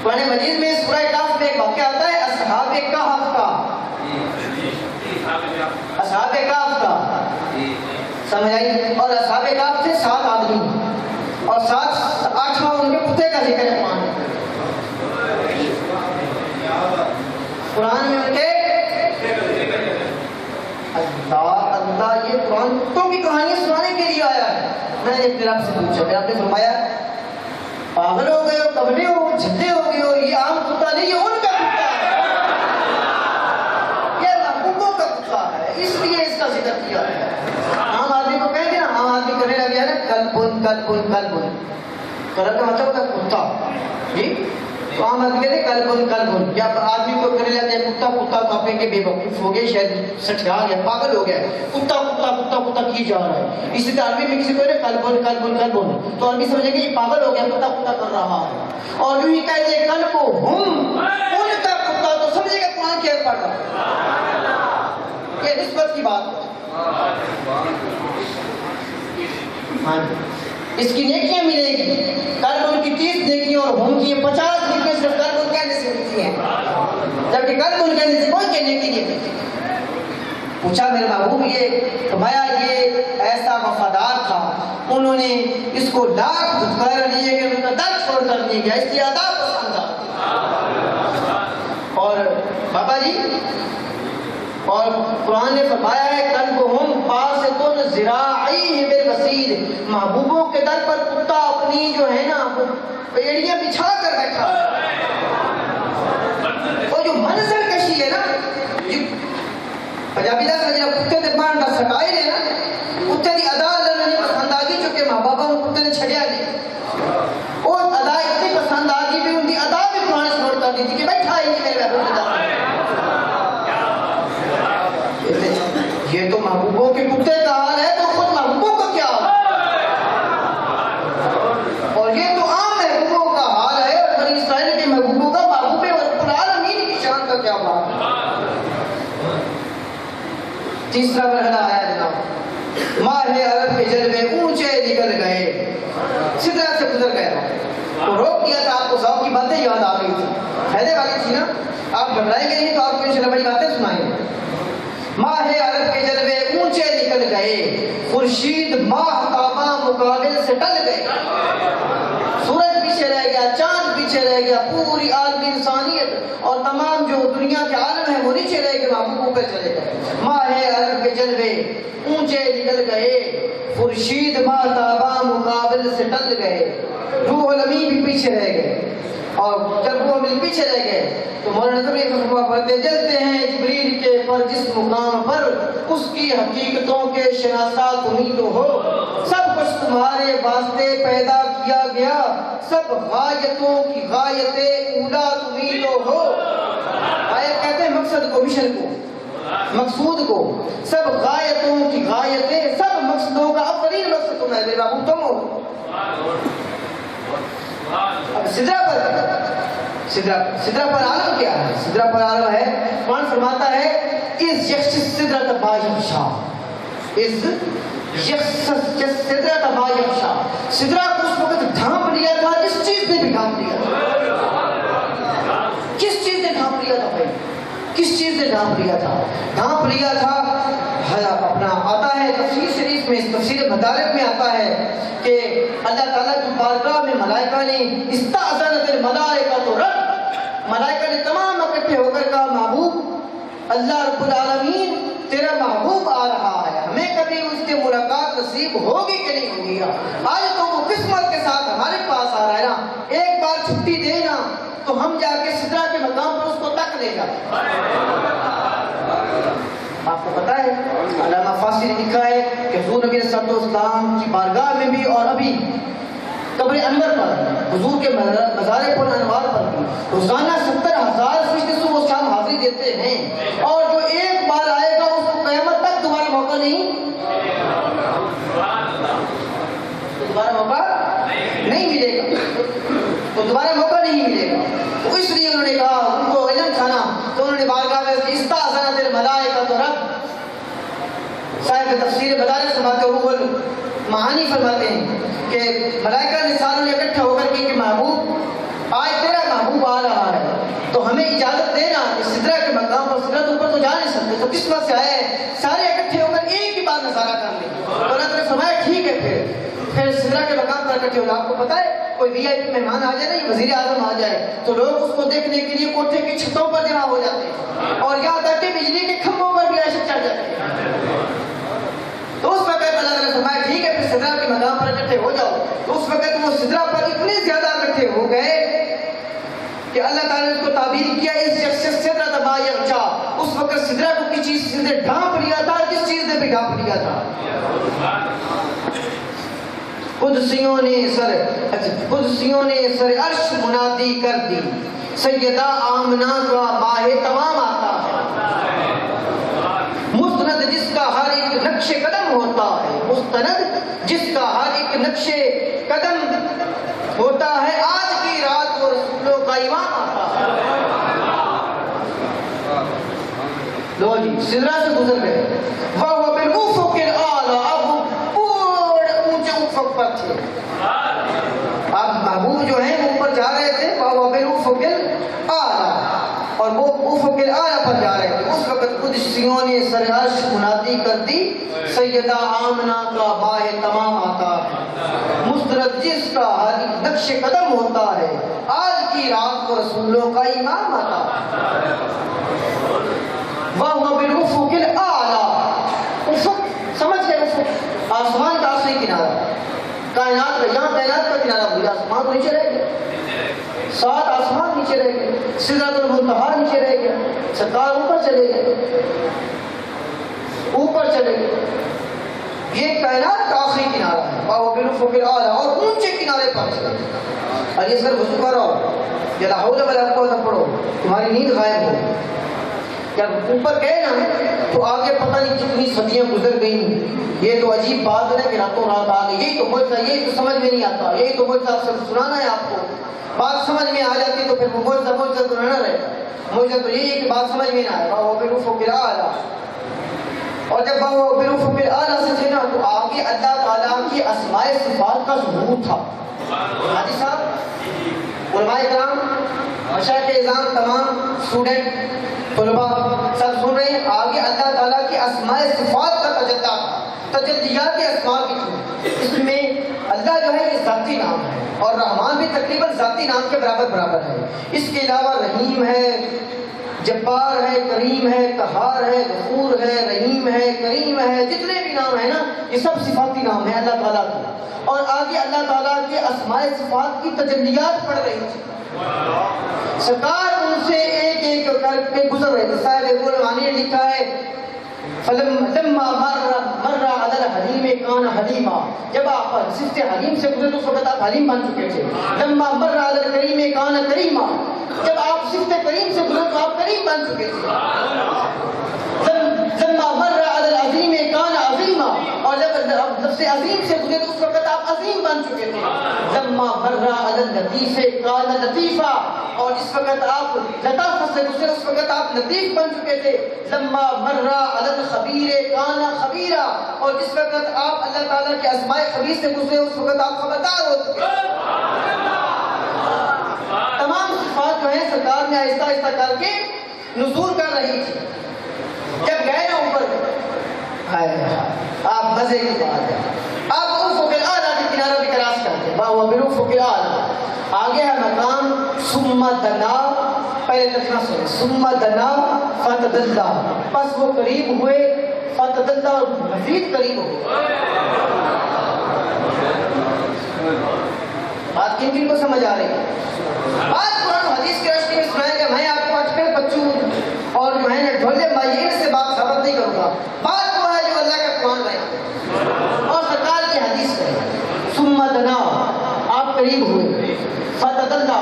قرآن مجید میں سورہ کہف میں ایک واقعہ آتا ہے اصحاب کہف کا. اصحاب کہف کا سمجھ آئی. اور اصحاب کہف تھے 7 آدمی اور 8واں ان کے کتے کا ذکر ہے قرآن میں. ان کے اللہ یہ قرآن کتوں کی کہانیاں سنانے کے لیے آیا ہے. میں نے ایک رب سے پوچھا، پھر آپ نے فرمایا پاگل ہو گئے ہو، کبڑے ہو، جھدے ہو گئے ہو، یہ عام کتا نہیں، یہ ان کا کتا ہے، یہ محبوبوں کا کتا ہے، اس لیے اس کا ذکر کیا ہے. عام آدمی کو کہیں گے نا، عام آدمی کرنے لگا ہے نا کلبن کلبن کلبن، کلب کا مطلب ہوتا ہے کتا. جی تو عام آدمی کہتے ہیں کلبن کلبن. جب آدمی کو کرنے لگتے ہیں کتا کتا تو آپ کہیں کہ بے وقوف ہو گئے، شاید سٹھا گیا، پاگل ہو گیا، کتا کتا کتا کتا کی جا رہا ہے. اسی طرح عربی میں کسی کو کلبن کلبن کلبن تو عربی سمجھے گا یہ پاگل ہو گیا، کتا کتا کر رہا ہے. اور یوں ہی کہتے ہیں کلب ہم ان کا کتا تو سمجھے گا قرآن کیا پڑھ رہا ہے. یہ نسبت کی بات. ہاں اس کی نیکیاں ملے گی. کلب ان کی 30 نیکیاں اور ہم کی 50 نیکیاں صرف کلب ان کہنے سے ملتی ہیں، جبکہ کلب ان کہنے سے کوئی نیکی نہیں ملتی. پوچھا میرے محبوب یہ فرمایا یہ ایسا وفادار تھا، انہوں نے اس کو لاکھ دھتکارا دیے کہ ان کا در چھوڑ کر نہیں گیا، اس کی ادا پسند آ. اور بابا جی اور قرآن نے فرمایا ہے کلبہم باسطٌ ذراعیہ بالوسید، محبوبوں کے در پر کتا اپنی جو ہے نا پیڑیاں بچھا کر بیٹھا. اور جو منظر کشی ہے نا پنجابی دس جب کتے دے پان دا سٹائی لے نا کتے دی ادا اللہ نے پسند آ گئی، چونکہ ماں بابا کو کتے نے چھڑیا نہیں. وہ ادا اتنی پسند آ گئی بھی ان کی ادا بھی قرآن سے نوٹ کر دی تھی کہ بیٹھا ہی نہیں میرے محبوب ادا. یہ تو محبوبوں کے کتے کا حال ہے، تو خود محبوبوں کا کیا حال ہے؟ اور یہ تو عام محبوبوں کا حال ہے، اور بنی اسرائیل کے محبوبوں کا محبوب رب العالمین کی شان کا کیا بات ہے. تیسرا مرحلہ آیا جناب، ماہ عرب کے جلوے اونچے نکل گئے، سدرہ سے گزر گیا. تو روک دیا تھا، آپ کو ذوق کی باتیں یاد آ گئی تھی، فائدے والی تھی نا. آپ گھبرائیں گے نہیں تو آپ کو انشاءاللہ بڑی باتیں سنائیں گے. ماہ عرب کے جلوے اونچے نکل گئے، خورشید ماہ تاباں مقابل سے ٹل گئے. سورج پیچھے رہ گیا، چاند پیچھے رہ گیا، پوری عالم انسانیت اور تمام جو دنیا کے عالم ہیں وہ نیچے رہ گئے، محبوبوں پہ چلے گئے. ماہ عرب کے جلوے اونچے نکل گئے، خورشید ماہ تاباں مقابل سے ٹل گئے. روح الامین بھی پیچھے رہ گئے، اور جب وہ مل پیچھے رہ گئے تو مولانا نظر یہ فتوا پڑھتے جلتے ہیں جبریل کے پر جس مقام پر اس کی حقیقتوں کے شناسا تمہیں تو ہو. سب کچھ تمہارے واسطے پیدا کیا گیا، سب غایتوں کی غایت اولا تمہیں تو ہو. آیت کہتے ہیں مقصد کو، مشن کو، مقصود کو. سب غایتوں کی غایتیں، سب مقصدوں کا اولین مقصد تم ہے، میرے بابو تم ہو. اب سدرہ پر عالم کیا ہے؟ سدرہ پر عالم ہے، قرآن فرماتا ہے اِذْ يَغْشِ السِّدْرَةَ مَا يَغْشَىٰ، اِذْ يَغْشِ السِّدْرَةَ مَا يَغْشَىٰ. سدرہ کو اس وقت ڈھانپ لیا تھا جس چیز نے بھی ڈھانپ لیا تھا. کس چیز نے ڈھانپ لیا تھا بھائی؟ کس چیز نے ڈھانپ لیا تھا؟ ڈھانپ لیا تھا اپنا آتا ہے تفسیر شریف میں، تفسیر مدارک میں آتا ہے کہ اللہ تعالیٰ کی بارگاہ میں ملائکہ نے استأذنت الملائکۃ رب، ملائکہ نے تمام اکٹھے ہو کر کہا محبوب اللہ رب العالمین تیرا محبوب آ رہا ہے، ہمیں کبھی اس سے ملاقات نصیب ہوگی کہ نہیں ہوگی؟ آج تو وہ قسمت کے ساتھ ہمارے پاس آ رہا ہے نا، ایک بار چھٹی دینا تو ہم جا کے سدرہ کے مقام پر اس کو تک لے جاتے ہیں۔ آپ کو پتا ہے علامہ فاسی نے لکھا ہے کہ حضور نبی صلی اللہ علیہ وسلم کی بارگاہ میں بھی اور ابھی قبر انور پر حضور کے مزار پر انوار پر بھی روزانہ 70,000 فرشتے صبح و شام حاضری دیتے ہیں، اور جو ایک بار آئے گا اس کو قیامت تک دوبارہ موقع نہیں ملے گا، تو دوبارہ موقع نہیں ملے گا۔ تو اس لیے انہوں نے کہا، ان کو علم تھا نا، تو انہوں نے بارگاہ میں استأذنت الملائکۃ رب۔ صاحب تفسیر مدارس فرماتے ہیں، روح المعانی فرماتے ہیں کہ ملائکہ نے ساروں نے اکٹھا ہو کر کہ محبوب آج تیرا محبوب آ رہا ہے تو ہمیں اجازت دینا کہ سدرہ کے مقام پر، سدرہ اوپر تو جا نہیں سکتے، تو قسمت سے آئے سارے اکٹھے ہو کر ایک ہی بار نظارہ کر لیں۔ تو اللہ نے فرمایا ٹھیک ہے، پھر سدرہ کے مقام پر اکٹھے ہو۔ آپ کو پتا ہے کوئی وی آئی پی مہمان آ جائے نا، وزیر اعظم آ جائے تو لوگ اس کو دیکھنے کے لیے کوٹھے کی چھتوں پر جمع ہو جاتے ہیں، اور یہاں تک کہ بجلی کے کھمبوں پر بھی عاشق چڑھ جاتے ہیں۔ تو اس وقت اللہ نے فرمایا ٹھیک ہے، پھر سدرہ کے مقام پر اکٹھے ہو جاؤ۔ تو اس وقت وہ سدرہ پر اتنے زیادہ اکٹھے ہو گئے کہ اللہ تعالیٰ نے اس کو تعبیر کیا، اس شخص سدرۃ ما یغشا، اس وقت سدرہ کو کسی چیز نے ڈھانپ لیا تھا، جس چیز نے بھی ڈھانپ لیا تھا۔ قدسیوں نے سر عرش منادی کر دی، سیدہ آمنہ کا ماہ تمام آتا ہے، مستند جس کا ہر ایک نقش قدم ہوتا ہے، مستند جس کا ہر ایک نقش قدم ہوتا ہے، آج کی رات کو رسولوں کا امام آتا ہے۔ لو جی سدرہ سے گزر گئے، وَهُوَ بِالْأُفُقِ الْأَعْلَىٰ، اب بڑے اونچے افق پر تھے۔ اب محبوب جو ہیں وہ اوپر جا رہے تھے، وَهُوَ بِالْأُفُقِ الْأَعْلَىٰ، اور وہ افق الاعلیٰ پر جا رہے تھے۔ اس وقت قدسیوں نے سر عرش منادی کر دی، سیدہ آمنہ کا ماہ تمام آتا ہے، مسترد جس کا ہر نقش قدم ہوتا ہے، آج کی رات کو رسولوں کا امام آتا ہے۔ وَهُوَ بِالْأُفُقِ الْأَعْلَىٰ، افق سمجھ گئے، افق آسمان کا آخری کنارہ، کائنات کا، یہاں کائنات کا کنارہ بھول، آسمان تو نیچے رہ گئے، 7 آسمان نیچے رہ گئے، سدرۃ المنتہا نیچے رہ گیا، سرکار اوپر چلے گئے، اوپر چلے گئے۔ یہ کائنات کا آخری کنارہ ہے، وَهُوَ بِالْأُفُقِ الْأَعْلَىٰ، اور اونچے کنارے پر چلے گئے۔ اور یہ سر وضو کرو یا لا حول ولا قوت پڑھو، تمہاری نیند غائب ہو۔ جب اوپر گئے نا تو آگے پتہ نہیں کتنی صدیاں گزر گئیں۔ یہ تو عجیب بات ہے کہ راتوں رات آ گئی، یہی تو معجزہ، یہی تو سمجھ میں نہیں آتا، یہی تو معجزہ آپ سے سنانا ہے آپ کو۔ بات سمجھ میں آ جاتی تو پھر وہ معجزہ تو نہ رہے، معجزہ تو یہی ہے کہ بات سمجھ میں نہ آئے۔ وَهُوَ بِالْأُفُقِ الْأَعْلَىٰ، اور جب وہ بِالْأُفُقِ الْأَعْلَىٰ سے تھے نا تو آگے اللہ تعالیٰ کی اسماء صفات کا ظہور تھا۔ حاجی صاحب، علماء کرام، مشائخ اعظام، تمام اسٹوڈنٹ طلباء سب سن رہے ہیں، آگے اللہ تعالیٰ کی اسماء صفات کا تجلی، تجلیات اسماء کی تھی۔ اس میں اللہ جو ہے یہ ذاتی نام ہے، اور رحمان بھی تقریباً ذاتی نام کے برابر ہے۔ اس کے علاوہ رحیم ہے، جبار ہے، کریم ہے، قہار ہے، غفور ہے، رحیم ہے، کریم ہے، جتنے بھی نام ہیں نا یہ سب صفاتی نام ہیں اللہ تعالیٰ کے۔ اور آگے اللہ تعالیٰ کے اسماء صفات کی تجلیات پڑھ رہی تھی، سرکار ان سے ایک ایک کر کے گزر رہے تھے۔ صاحب العلمانی نے لکھا ہے، لما مر علی الحلیم کان حلیما، جب آپ صفت حلیم سے گزرے تو اس وقت آپ حلیم بن چکے تھے۔ لما مر علی الکریم کان کریما، جب آپ صفت کریم سے گزرے تو آپ کریم بن چکے تھے۔ لما مر علی العظیم کان عظیما، اور جب لفظ عظیم سے گزرے تو اس وقت آپ عظیم بن چکے تھے۔ لما مر علی اللطیف کان لطیفا، اور اس وقت آپ لطافت سے گزرے اس وقت آپ لطیف بن چکے تھے۔ لما مر علی الخبیر کان خبیرا، اور جس وقت آپ اللہ تعالیٰ کے اسماء خبیر سے گزرے اس وقت آپ خبردار ہو چکے تھے۔ تمام صفات جو ہیں سرکار نے آہستہ آہستہ کر کے نزول کر رہی تھی۔ جب گئے نا اوپر، آپ مزے کی بات ہے، آپ افق الاعلیٰ کے کنارے پہ کراس کر وهو بالأفق الأعلى. آگے ہے مقام ثم دنا، پہلے ترجمہ سنیں، ثم دنا فتدلا، پس وہ قریب ہوئے، فتدلا مزید قریب ہوئے. بات کن کن کو سمجھ آ رہی ہے؟ بات قرآن حدیث کی روشنی میں سنائیں گے. میں آپ کو آج کل بچوں اور جو ہے ڈھولے مائین سے بات ثابت نہیں کروں گا. بات وہ ہے جو اللہ کا قرآن ہے اور سرکار کی حدیث ہے. ثم دنا، آپ قریب ہوئے، فتدلا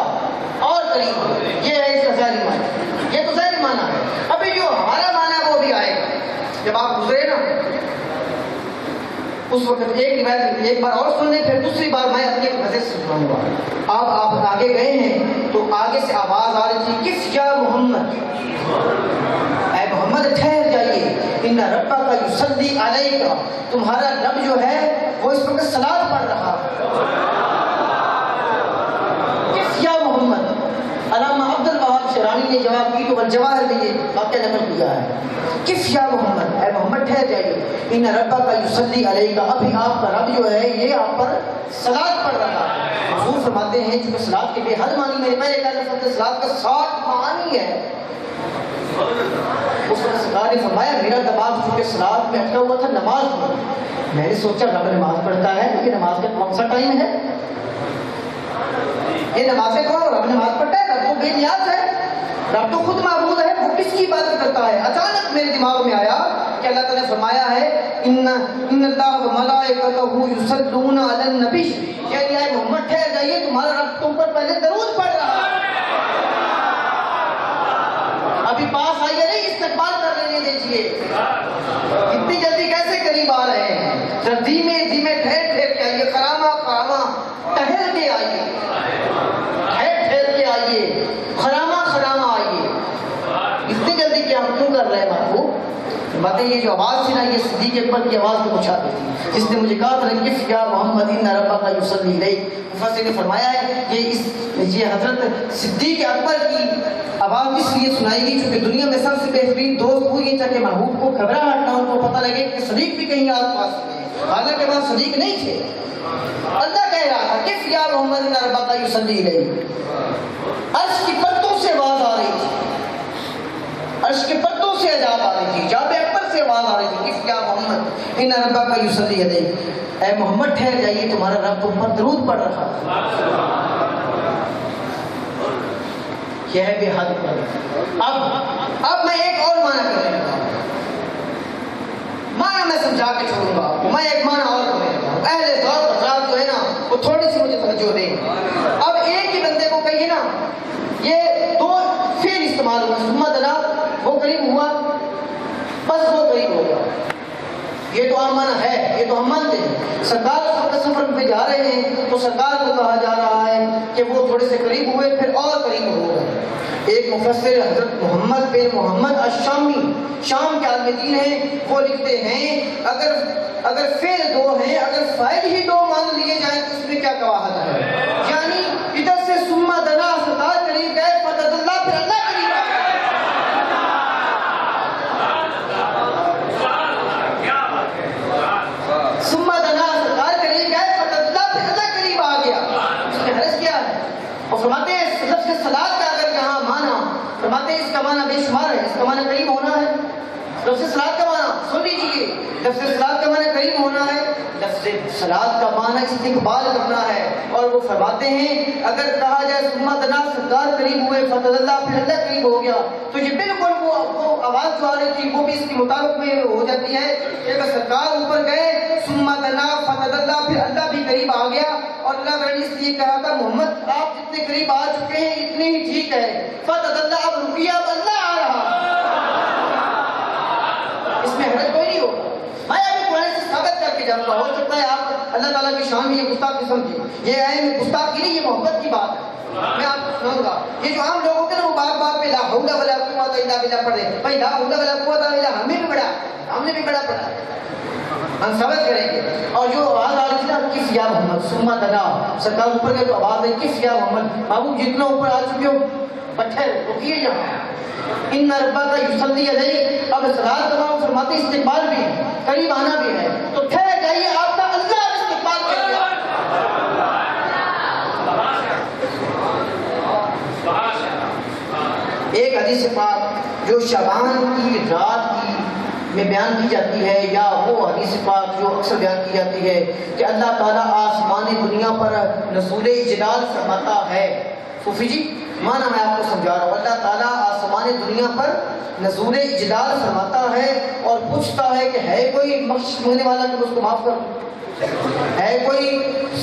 اور قریب ہوئے. یہ ہے اس کا ظاہری معنی، یہ تو ظاہری معنی ہے. ابھی جو ہمارا معنی ہے وہ بھی آئے گا جب آپ گزرے نا اس وقت. ایک روایت ایک بار اور سن لیں، پھر دوسری بار میں اپنی وجہ سے سناؤں گا. آپ آگے گئے ہیں تو آگے سے آواز آ رہی تھی، کس یا محمد، اے محمد ٹھہر جائیے، ان ربا کا یصلی علیک، تمہارا رب جو ہے وہ اس وقت صلاۃ پڑھ رہا. کس یا محمد. علامہ عبد الوہاب شیرانی نے جواب کی تو الجواہر میں یہ واقعہ نقل کیا ہے. کس یا محمد، اے محمد ٹھہر جائیے، ان ربا کا یصلی علیک، ابھی آپ کا رب جو ہے یہ آپ پر صلاۃ پڑھ رہا ہے. حضور فرماتے ہیں چونکہ صلاۃ کے بے حد معنی، میرے پہلے کہا تھا صلاۃ کا 60 معانی ہے. اس وقت سرکار نے فرمایا میرا دماغ چونکہ صلاۃ میں اٹکا ہوا تھا نماز میں، میں نے سوچا رب نماز پڑھتا ہے، یہ نماز کا کون سا ٹائم ہے، یہ نمازیں کون، رب نماز پڑھتا ہے، رب تو بے نیاز ہے، رب تو خود معبود ہے، وہ کس کی عبادت کرتا ہے. اچانک میرے دماغ میں آیا کہ اللہ تعالیٰ نے فرمایا ہے ان اللہ وملائکتہ یصلون علی النبی، یعنی اے محمد ٹھہر جائیے، تمہارا رب تم پر پہلے درود پڑھ رہا ہے. ابھی پاس آئیے نہیں، استقبال کر لینے دیجیے. اتنی جلدی کیسے قریب آ رہے ہیں؟ جب دھیمے دھیمے ٹھہر ٹھہر کے آئیے، خراما خراما ٹہل کے آئیے، ٹھہر ٹھہر کے آئیے، خراما خراما آئیے. اتنی جلدی کیا ہم کیوں کر رہے ہیں محبوب؟ باتیں یہ جو آواز تھی نا، یہ صدیق اکبر کی آواز کو پوچھاتی تھی، جس نے مجھے کہا تھا کس یا محمد ان ربک یصلی علیک. مفسر نے فرمایا ہے یہ حضرت صدیق اکبر کی آواز اس لیے سنائی گئی چونکہ دنیا میں سب سے بہترین دوست وہ یہ تھا کہ محبوب کو گھبراہٹ نہ ہو، ان کو پتہ لگے کہ صدیق بھی کہیں آس پاس ہے، حالانکہ وہاں صدیق نہیں تھے. اللہ کہہ رہا تھا کس یا محمد ان ربک یصلی علیک. عرش کی پرتوں سے آواز آ رہی تھی، عرش کے پردوں سے عذاب آ رہی تھی، جاب اکبر سے آواز آ رہی تھی کس یا محمد ان ربک یصلی علیک، اے محمد ٹھہر جائیے، تمہارا رب تم پر درود پڑھ رہا ہے. یہ ہے بے حد پر. اب میں ایک اور معنی کرنے لگا، معنی میں سمجھا کے چھوڑوں گا، میں ایک معنی اور کرنے لگا. اہل ذوق حضرات جو ہے نا وہ تھوڑی سی مجھے توجہ دیں. اب ایک ہی بندے کو کہیے نا، یہ دو فعل استعمال ہوا، ثم دنا، وہ قریب ہوا، بس وہ قریب ہو گیا. یہ تو عام معنی ہے، یہ تو ہم مانتے ہیں. سرکار اس وقت سفر میں جا رہے ہیں تو سرکار کو کہا جا رہا ہے کہ وہ تھوڑے سے قریب ہوئے، پھر اور قریب ہو گئے. ایک مفسر حضرت محمد بن محمد الشامی، شام کے عالم دین ہیں، وہ لکھتے ہیں اگر فعل دو ہیں، اگر فاعل ہی دو مان لیے جائیں تو اس میں کیا قواعد ہے. یعنی ادھر سے ثم دنا، سرکار قریب گئے، فتدلا، پھر اللہ قریب آ گئے. ثم دنا، سرکار قریب گئے، فتدلا، پھر اللہ قریب آ گیا. اس میں حرج کیا ہے؟ اور فرماتے ہیں لفظ صلاۃ کا اگر یہاں معنی، فرماتے ہیں اس کا معنی بے شمار ہے. اس کا معنی قریب ہونا ہے. لفظ صلاۃ کا معنی سن لیجیے، لفظ صلاۃ کا معنی قریب ہونا ہے، لفظ صلاۃ کا معنی استقبال کرنا ہے. اور وہ فرماتے ہیں اگر کہا جائے ثم دنا، سرکار قریب ہوئے، فتدلا، پھر اللہ قریب ہو گیا، تو یہ بالکل وہ آواز جو آ رہی تھی وہ بھی اس کے مطابق میں ہو جاتی ہے کہ اگر سرکار اوپر گئے، ثم دنا، فتدلا، پھر اللہ بھی قریب آ گیا. اور اللہ نے اس لیے کہا تھا محمد آپ جتنے قریب آ چکے ہیں اتنے ہی ٹھیک ہے، فتدلا، اب رکیے، اب اللہ آ رہا. اس میں حرج کوئی نہیں ہوگا. میں ابھی قرآن سے ثابت کر کے جاؤں گا. ہو سکتا ہے آپ اللہ تعالیٰ کی شان میں یہ گستاخی سمجھیں، یہ عین گستاخی نہیں، یہ محبت کی بات ہے. میں آپ کو سناؤں گا. یہ جو عام لوگ ہوتے ہیں نا وہ بار بار پہ لا حول ولا قوت الا باللہ پڑھ رہے ہیں. بھائی لا حول ولا قوت الا باللہ ہمیں بھی بڑا، ہم نے بھی بڑا پڑھا، ہم ثابت کریں گے. اور جو آواز آ رہی تھی نا کس یا محمد، ثم دنا، سرکار اوپر گئے تو آواز ہے کس یا محمد. بابو جتنا اوپر آ چکے ہو پتھر رکیے یہاں. ان ربک یصلی علیک، اب صلاۃ تمام فرماتے استقبال بھی ہے، قریب آنا بھی ہے، تو ٹھہر جائیے، آپ کا اللہ استقبال کر رہا ہے. ایک حدیث پاک جو شعبان کی رات کی میں بیان کی جاتی ہے، یا وہ حدیث پاک جو اکثر بیان کی جاتی ہے کہ اللہ تعالیٰ آسمان دنیا پر نزول اجلال فرماتا ہے۔ صوفی جی مانا میں آپ کو سمجھا رہا ہوں، اللہ تعالیٰ آسمان دنیا پر نزول اجلال فرماتا ہے اور پوچھتا ہے کہ ہے کوئی بخش مانگنے والا کہ میں اس کو معاف کر دوں، ہے کوئی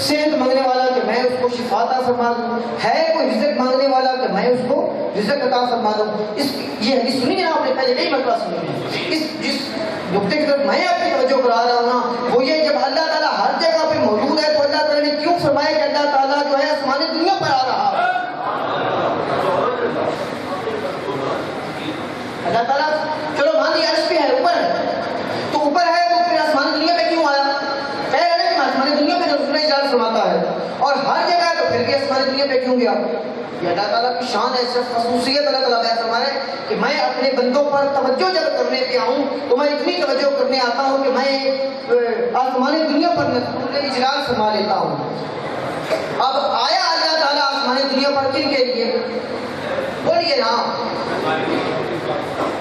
صحت مانگنے والا کہ میں اس کو شفا عطا فرما دوں، ہے کوئی رزق مانگنے والا کہ میں اس کو رزق عطا فرما دوں۔ یہ حدیث سنی ہے نا آپ نے، پہلے کئی مرتبہ سنی ہے۔ جس نقطے کی طرف میں آپ کی توجہ کرا رہا ہوں نا وہ یہ، جب اللہ تعالیٰ ہر جگہ پہ موجود ہے تو اللہ تعالیٰ نے کیوں فرمایا کہ اللہ تعالیٰ جو ہے آسمان دنیا پر آ رہا ہے؟ اللہ تعالیٰ چلو مان لیا عرش پہ ہے، اوپر ہے، تو اوپر ہے تو پھر آسمان دنیا پہ کیوں آیا؟ پہلے کہ آسمان دنیا پہ رسول اجلال فرماتا ہے اور ہر جگہ ہے تو پھر بھی آسمان دنیا پہ کیوں گیا؟ یہ اللہ تعالیٰ کی شان ہے، صرف خصوصیت اللہ تعالیٰ بیان فرما رہے ہیں کہ میں اپنے بندوں پر توجہ جب کرنے پہ آؤں تو میں اتنی توجہ کرنے آتا ہوں کہ میں آسمان دنیا پر رسول اجلال فرما لیتا ہوں۔ اب آیا اللہ تعالیٰ آسمان دنیا پر کن کے لیے؟ بولیے نا،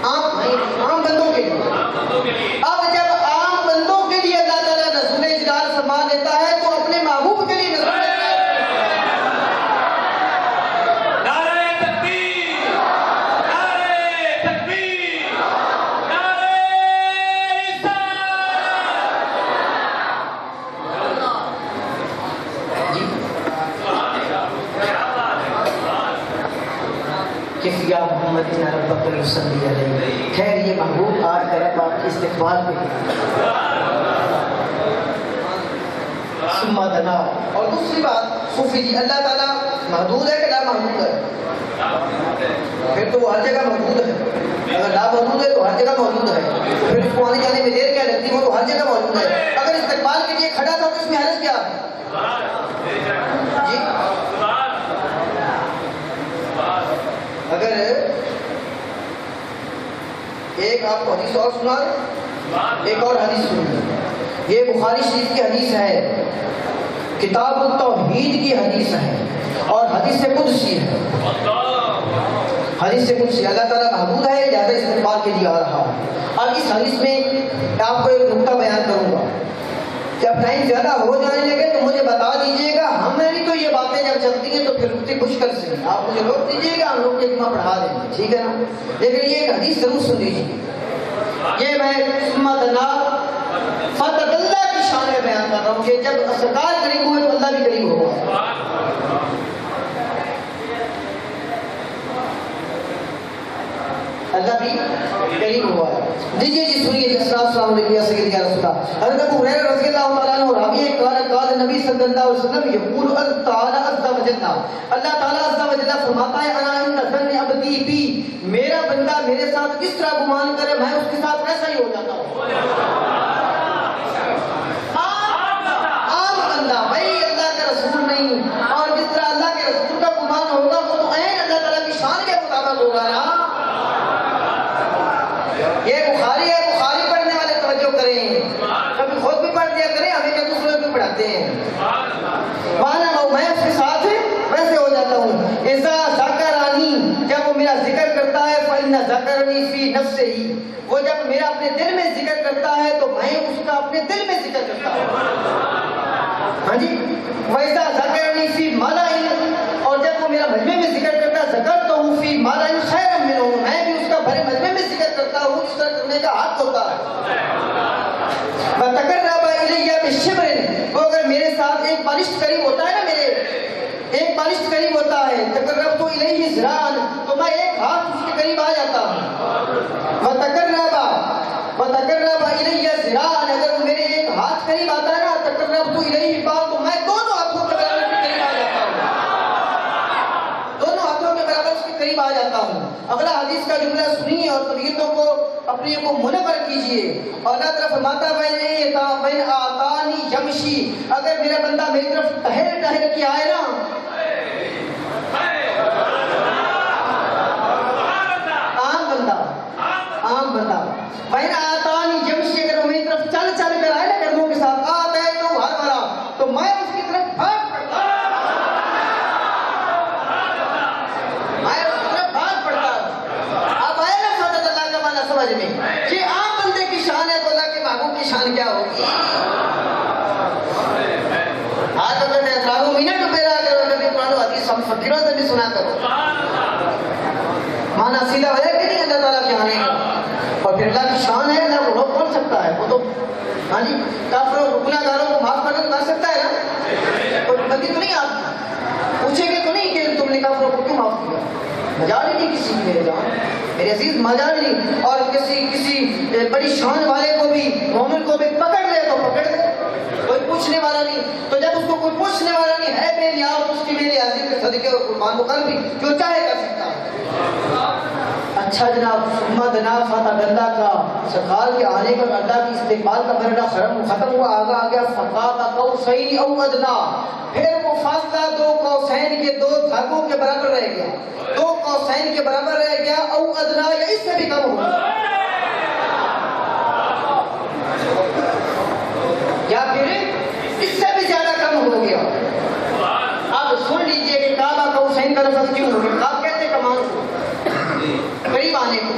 عام بندوں کے لیے۔ اب جب عام بندوں کے لیے اللہ تعالیٰ نزول اجلال فرما دیتا ہے تو اپنے محبوب کے لیے نزول اجلال کہ یا محمد ان ربک یصلی علیہ، خیر یہ محبوب آج کا رب آپ کے استقبال پہ ثم دنا۔ اور دوسری بات صوفی جی، اللہ تعالیٰ محدود ہے کہ لا محدود ہے؟ پھر تو وہ ہر جگہ موجود ہے۔ اگر لا محدود ہے تو ہر جگہ موجود ہے، پھر اس کو آنے جانے میں دیر کیا لگتی ہے؟ وہ تو ہر جگہ موجود ہے۔ اگر استقبال کے لیے کھڑا تھا تو اس میں حرج کیا ہے؟ جی اگر ایک آپ کو حدیث اور سنا، ایک اور حدیث سنی، یہ بخاری شریف کی حدیث ہے، کتاب التوحید کی حدیث ہے اور حدیث قدسی ہے۔ حدیث قدسی، اللہ تعالیٰ محبوب ہے لہذا استقبال کے لیے آ رہا ہے۔ اب اس حدیث میں آپ کو ایک نقطہ بیان کروں گا، جب ٹائم زیادہ ہو جانے لگے تو مجھے بتا دیجئے گا، ہماری تو یہ باتیں جب چلتی ہیں تو پھر رکتی مشکل سے، آپ مجھے روک دیجئے گا، ہم لوگ کتنا پڑھا دیں گے، ٹھیک ہے نا؟ لیکن یہ ایک حدیث ضرور سن لیجیے، یہ میں سمت اللہ فتح اللہ کی شان میں بیان کر رہا ہوں کہ جب سرکار قریب ہوئے تو اللہ بھی قریب ہوگا۔ اللہ بھی قریب ہوا ہے۔ دیجیے جی سنیے جی، السلام علیکم یا سیدی یا رسول اللہ۔ حضرت ابو ہریرہ رضی اللہ تعالیٰ عنہ راوی ہے، قال نبی صلی اللہ علیہ وسلم یقول تعالی عز وجل، اللہ تعالیٰ عز وجل فرماتا ہے، انا عند ظن عبدی بی، میرا بندہ میرے ساتھ کس طرح گمان کرے میں اس کے ساتھ ویسا ہی ہو جاتا ہوں۔ عام بندہ بھائی اللہ کا رسول نہیں، اور جس طرح اللہ کے رسول کا گمان ہوگا وہ تو عین اللہ تعالیٰ کی شان کے مطابق ہوگا نا۔ یہ بخاری ہے، بخاری پڑھنے والے توجہ کریں، کبھی خود بھی پڑھ دیا کریں، ہمیں کیا دوسرے بھی پڑھاتے ہیں۔ مانا میں اس کے ساتھ ویسے ہو جاتا ہوں۔ اذا ذکرانی، جب وہ میرا ذکر کرتا ہے، فإن ذکرنی فی نفسہ، وہ جب میرا اپنے دل میں ذکر کرتا ہے تو میں اس کا اپنے دل میں ذکر کرتا ہوں۔ ہاں جی، وإذا ذکرنی فی ملأ، اور جب وہ میرا مجمع میں ذکر کرتا ہے، ذکرتہ فی ملأ خیرا منہ، میں بھی اس کا بڑے مجمع میں ذکر کرتا ہوں جس طرح کرنے کا حق ہوتا ہے۔ وتقرب الی بشبر، وہ اگر میرے ساتھ ایک بالشت قریب ہوتا ہے نا، میرے ایک بالشت قریب ہوتا ہے، تقربت الیہ ذراعا، تو میں ایک ہاتھ اس کے قریب آ جاتا ہوں۔ وتقرب الی ذراعا، اگر وہ میرے ایک ہاتھ قریب آتا ہے نا، تقربت الیہ باعا، تو میں دونوں ہاتھوں کے برابر اس کے قریب آ جاتا ہوں، دونوں ہاتھوں کے برابر اس کے قریب آ جاتا ہوں۔ اگلا حدیث کا جملہ سنیے اور طبیعتوں کو اپنے کو منور کیجئے۔ اور اللہ تعالیٰ فرماتا ہے، بین آتانی یمشی، اگر میرا بندہ میری طرف ٹہل ٹہل کے آئے نا، عام بندہ بین آتانی یمشی، اگر وہ میری طرف چل چل کر آئے نا قدموں کے ساتھ، آتا ہے تو ہر بڑا، تو میں اس کی طرف بھاگ پڑتا ہوں، میں اس کی طرف بھاگ پڑتا ہوں۔ فقیروں سے بھی سنا کرو. مانا سیدھا ہو جائے کہ نہیں اللہ تعالیٰ کے آنے کا. اور پھر اللہ کی شان ہے, اللہ کو روک کر سکتا ہے. وہ تو ہاں جی کافروں گناہ گاروں کو معاف کر سکتا ہے نا. کوئی بندی تو نہیں آپ پوچھیں گے تو نہیں کہ تم نے کافروں کو کیوں معاف کیا. مجال ہی نہیں کسی میرے جان, میرے عزیز مجال ہی نہیں. اور کسی بڑی شان والے کو بھی مومن کو بھی پکڑ لے تو پکڑ لے, کوئی پوچھنے والا نہیں. تو جب اس کو کوئی پوچھنے والا نہیں ہے بے نیاز, اس کی میری عزیز کے صدقے اور قربان مقام بھی جو چاہے کر سکتا ہے. اچھا جناب, سمت جناب فتح اللہ کا سرکار کے آنے کا اللہ کی استقبال کا مرحلہ ختم ہوا. آگا گیا فقات قوسین او ادنا, پھر وہ فاصلہ دو قوسین کے دو دھاگوں کے برابر رہ گیا. دو قوسین کے برابر رہ گیا, او ادنا یا اس سے بھی کم ہو گیا, یا پھر اس سے بھی زیادہ کم ہو گیا. اب سن لیجئے کہ کعبہ قوسین کا لفظ کیوں ہو گیا. کعبہ کہتے کمان کو, قریب آنے کو,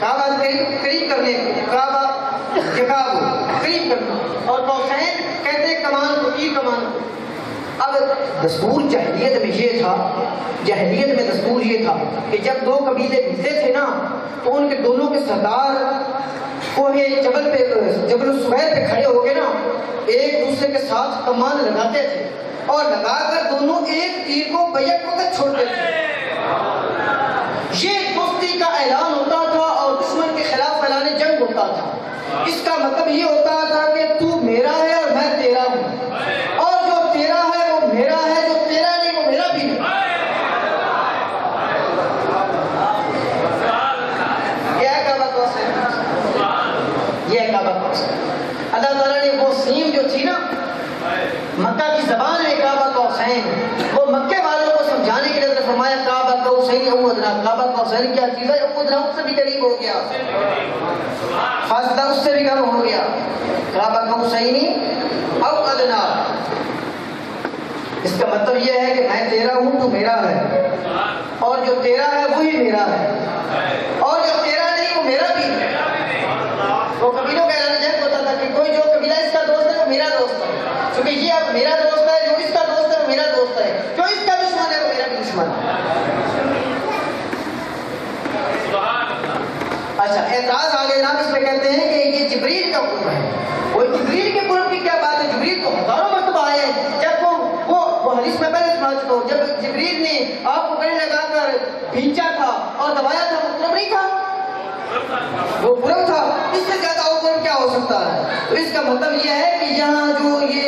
کعبہ قریب کرنے کو, کعبہ جگہ قریب کرنا, اور قوسین کہتے کمان کو, تیر کمان کو. اب دستور جاہلیت میں یہ تھا, جاہلیت میں دستور یہ تھا کہ جب دو قبیلے ملتے تھے نا تو ان کے دونوں کے سردار کوہ جبل پہ, جبل الصغیر پہ کھڑے ہو کے نا ایک دوسرے کے ساتھ کمان لگاتے تھے, اور لگا کر دونوں ایک تیر کو بیک وقت چھوڑتے تھے. یہ دوستی کا اعلان ہوتا تھا اور دشمن کے خلاف اعلان جنگ ہوتا تھا. اس کا مطلب یہ ہوتا تھا کہ تو میرا ہے اور میں تیرا ہوں, اور جو تیرا ہے وہ میرا ہے, جو تیرا نہیں وہ میرا بھی ہے. یہ ہے کعبہ قوسین, یہ ہے کعبہ قوسین. اللہ تعالیٰ نے وہ سیم جو تھی نا, مکہ کی زبان ہے کعبہ قوسین, وہ مکے والوں کو سمجھانے کے لیے فرمایا کعبہ قوسین او ادنا. کعبہ قوسین کیا چیز ہے؟ او ادنا اس سے بھی قریب ہو گیا, فاصلہ اس سے بھی کم ہو گیا. کعبہ قوسین او ادنا, اس کا مطلب یہ ہے کہ میں تیرا ہوں تو میرا ہے, اور جو تیرا ہے وہی میرا ہے, اور جو تیرا نہیں وہ میرا بھی ہے. وہ قبیلوں کا اعلان جنگ ہوتا تھا کہ کوئی جو قبیلہ اس کا دوست ہے وہ میرا دوست ہے, کیونکہ یہ اب میرا دوست ہے, جو اس کا دوست ہے وہ میرا دوست ہے, جو اس کا دشمن ہے وہ میرا بھی دشمن ہے. اچھا اعتراض آگے جناب اس میں کہتے ہیں کہ یہ جبریل کا قرب ہے. وہ جبریل کے قرب کی کیا بات ہے؟ جبریل تو ہزاروں مرتبہ آئے ہیں. جب وہ حدیث میں پہلے سنا چکا ہوں, جب جبریل نے آپ کو گلے لگا کر بھینچا تھا اور دبایا تھا, وہ قرب نہیں تھا, وہ قرب تھا. اس سے زیادہ اور قرب کیا ہو سکتا ہے؟ تو اس کا مطلب یہ ہے کہ یہاں جو یہ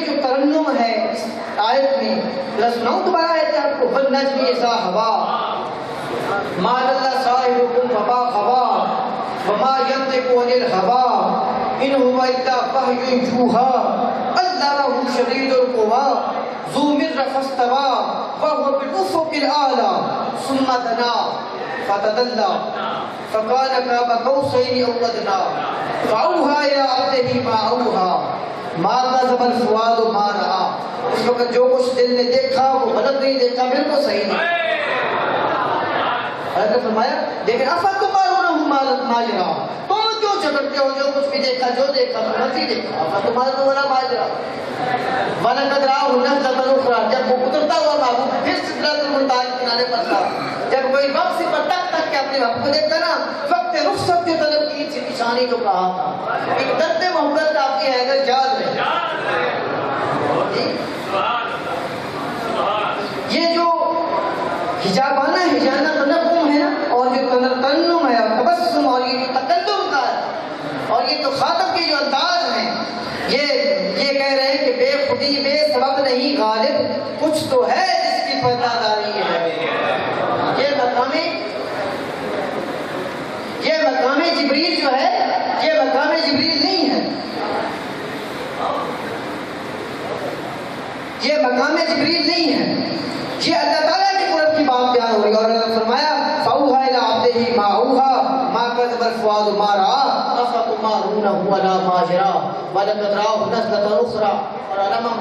جو ترنم ہے اس آیت میں, سناؤں دوبارہ آیت ہے آپ کو, والنجم اذا ہوا ما ضل صاحبكم وما غوى وما ينطق عن الهوى ان هو الا وحي يوحى علمه شديد القوى ذو مرة فاستوى وهو بالأفق الأعلى ثم دنا فتدلى فكان قاب قوسين أو أدنى فأوحى إلى عبده ما أوحى ما كذب الفؤاد ما رأى. اس وقت جو کچھ دل نے دیکھا وہ غلط نہیں دیکھا, بالکل صحیح نہیں. حضرت نے فرمایا لیکن افتمارونہ ماجرا, تم کیوں جھگڑتے ہو جو کچھ بھی دیکھا, جو دیکھا تو غلطی دیکھا. افتمارونہ ماجرا وَلَقَدْ رَآهُ نَزْلَةً أُخْرَىٰ, جب وہ اترتا ہوا محبوب پھر سدرۃ المنتہا کے کنارے پر تھا. جب کوئی وقت سے پر تک تک کے اپنے محبوب کو دیکھتا نا, وقت رخصت کی طلب کی تھی نشانی جو کہا تھا, ایک درد محبت کا آپ کی حیدر یاد ہے. یہ جو حجابانہ حجانہ تنقم ہے نا, اور جو تنم ہے اور تبسم, اور یہ جو تکلم کا ہے, اور یہ تو خاطب کے جو انداز ہیں, یہ کہہ رہے ہیں کہ بے خودی بے سبب نہیں غالب, کچھ تو ہے جس کی پرداداری ہے. یہ مقام جبریل جو ہے, یہ مقام جبریل نہیں ہے, یہ مقام جبریل نہیں ہے, یہ اللہ تعالیٰ کے قرب کی بات بیان ہو رہی ہے. اور اللہ نے فرمایا فَأَوْحَىٰ إِلَىٰ عَبْدِهِ مَا أَوْحَىٰ مَا كَذَبَ الْفُؤَادُ مَا رَأَىٰ أَفَتُمَارُونَهُ عَلَىٰ مَا جَرَىٰ وَلَقَدْ رَآهُ نَزْلَةً أُخْرَىٰ. اور علامہ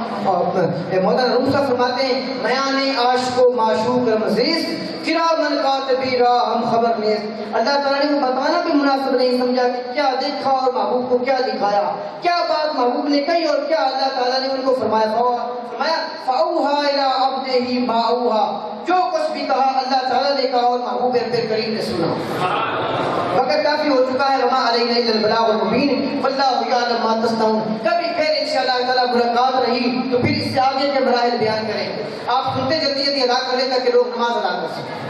مولانا روم صاحب فرماتے ہیں بیان عاشق و معشوق رمزیز کرامن کاتبین را ہم خبر نیز. اللہ تعالیٰ نے بتانا بھی مناسب نہیں سمجھا کہ کیا دیکھا اور محبوب کو کیا دکھایا, کیا بات محبوب نے کہی اور کیا اللہ تعالیٰ نے ان کو فرمایا. فَأَوْحَىٰ إِلَىٰ عَبْدِهِ علیہ ما اوحا، جو کچھ بھی کہا اللہ تعالیٰ نے کہا اور محبوب کریم نے سنا۔ وقت کافی ہو چکا ہے، وما علینا الا البلاغ المبین واللہ یعلم ما تصنعون۔ کبھی پھر انشاءاللہ تعالیٰ ملاقات رہی تو پھر اس سے آگے کے مراحل بیان کریں گے۔ آپ سنتے جلدی جلدی ادا کر لیں تاکہ لوگ نماز ادا کر سکیں۔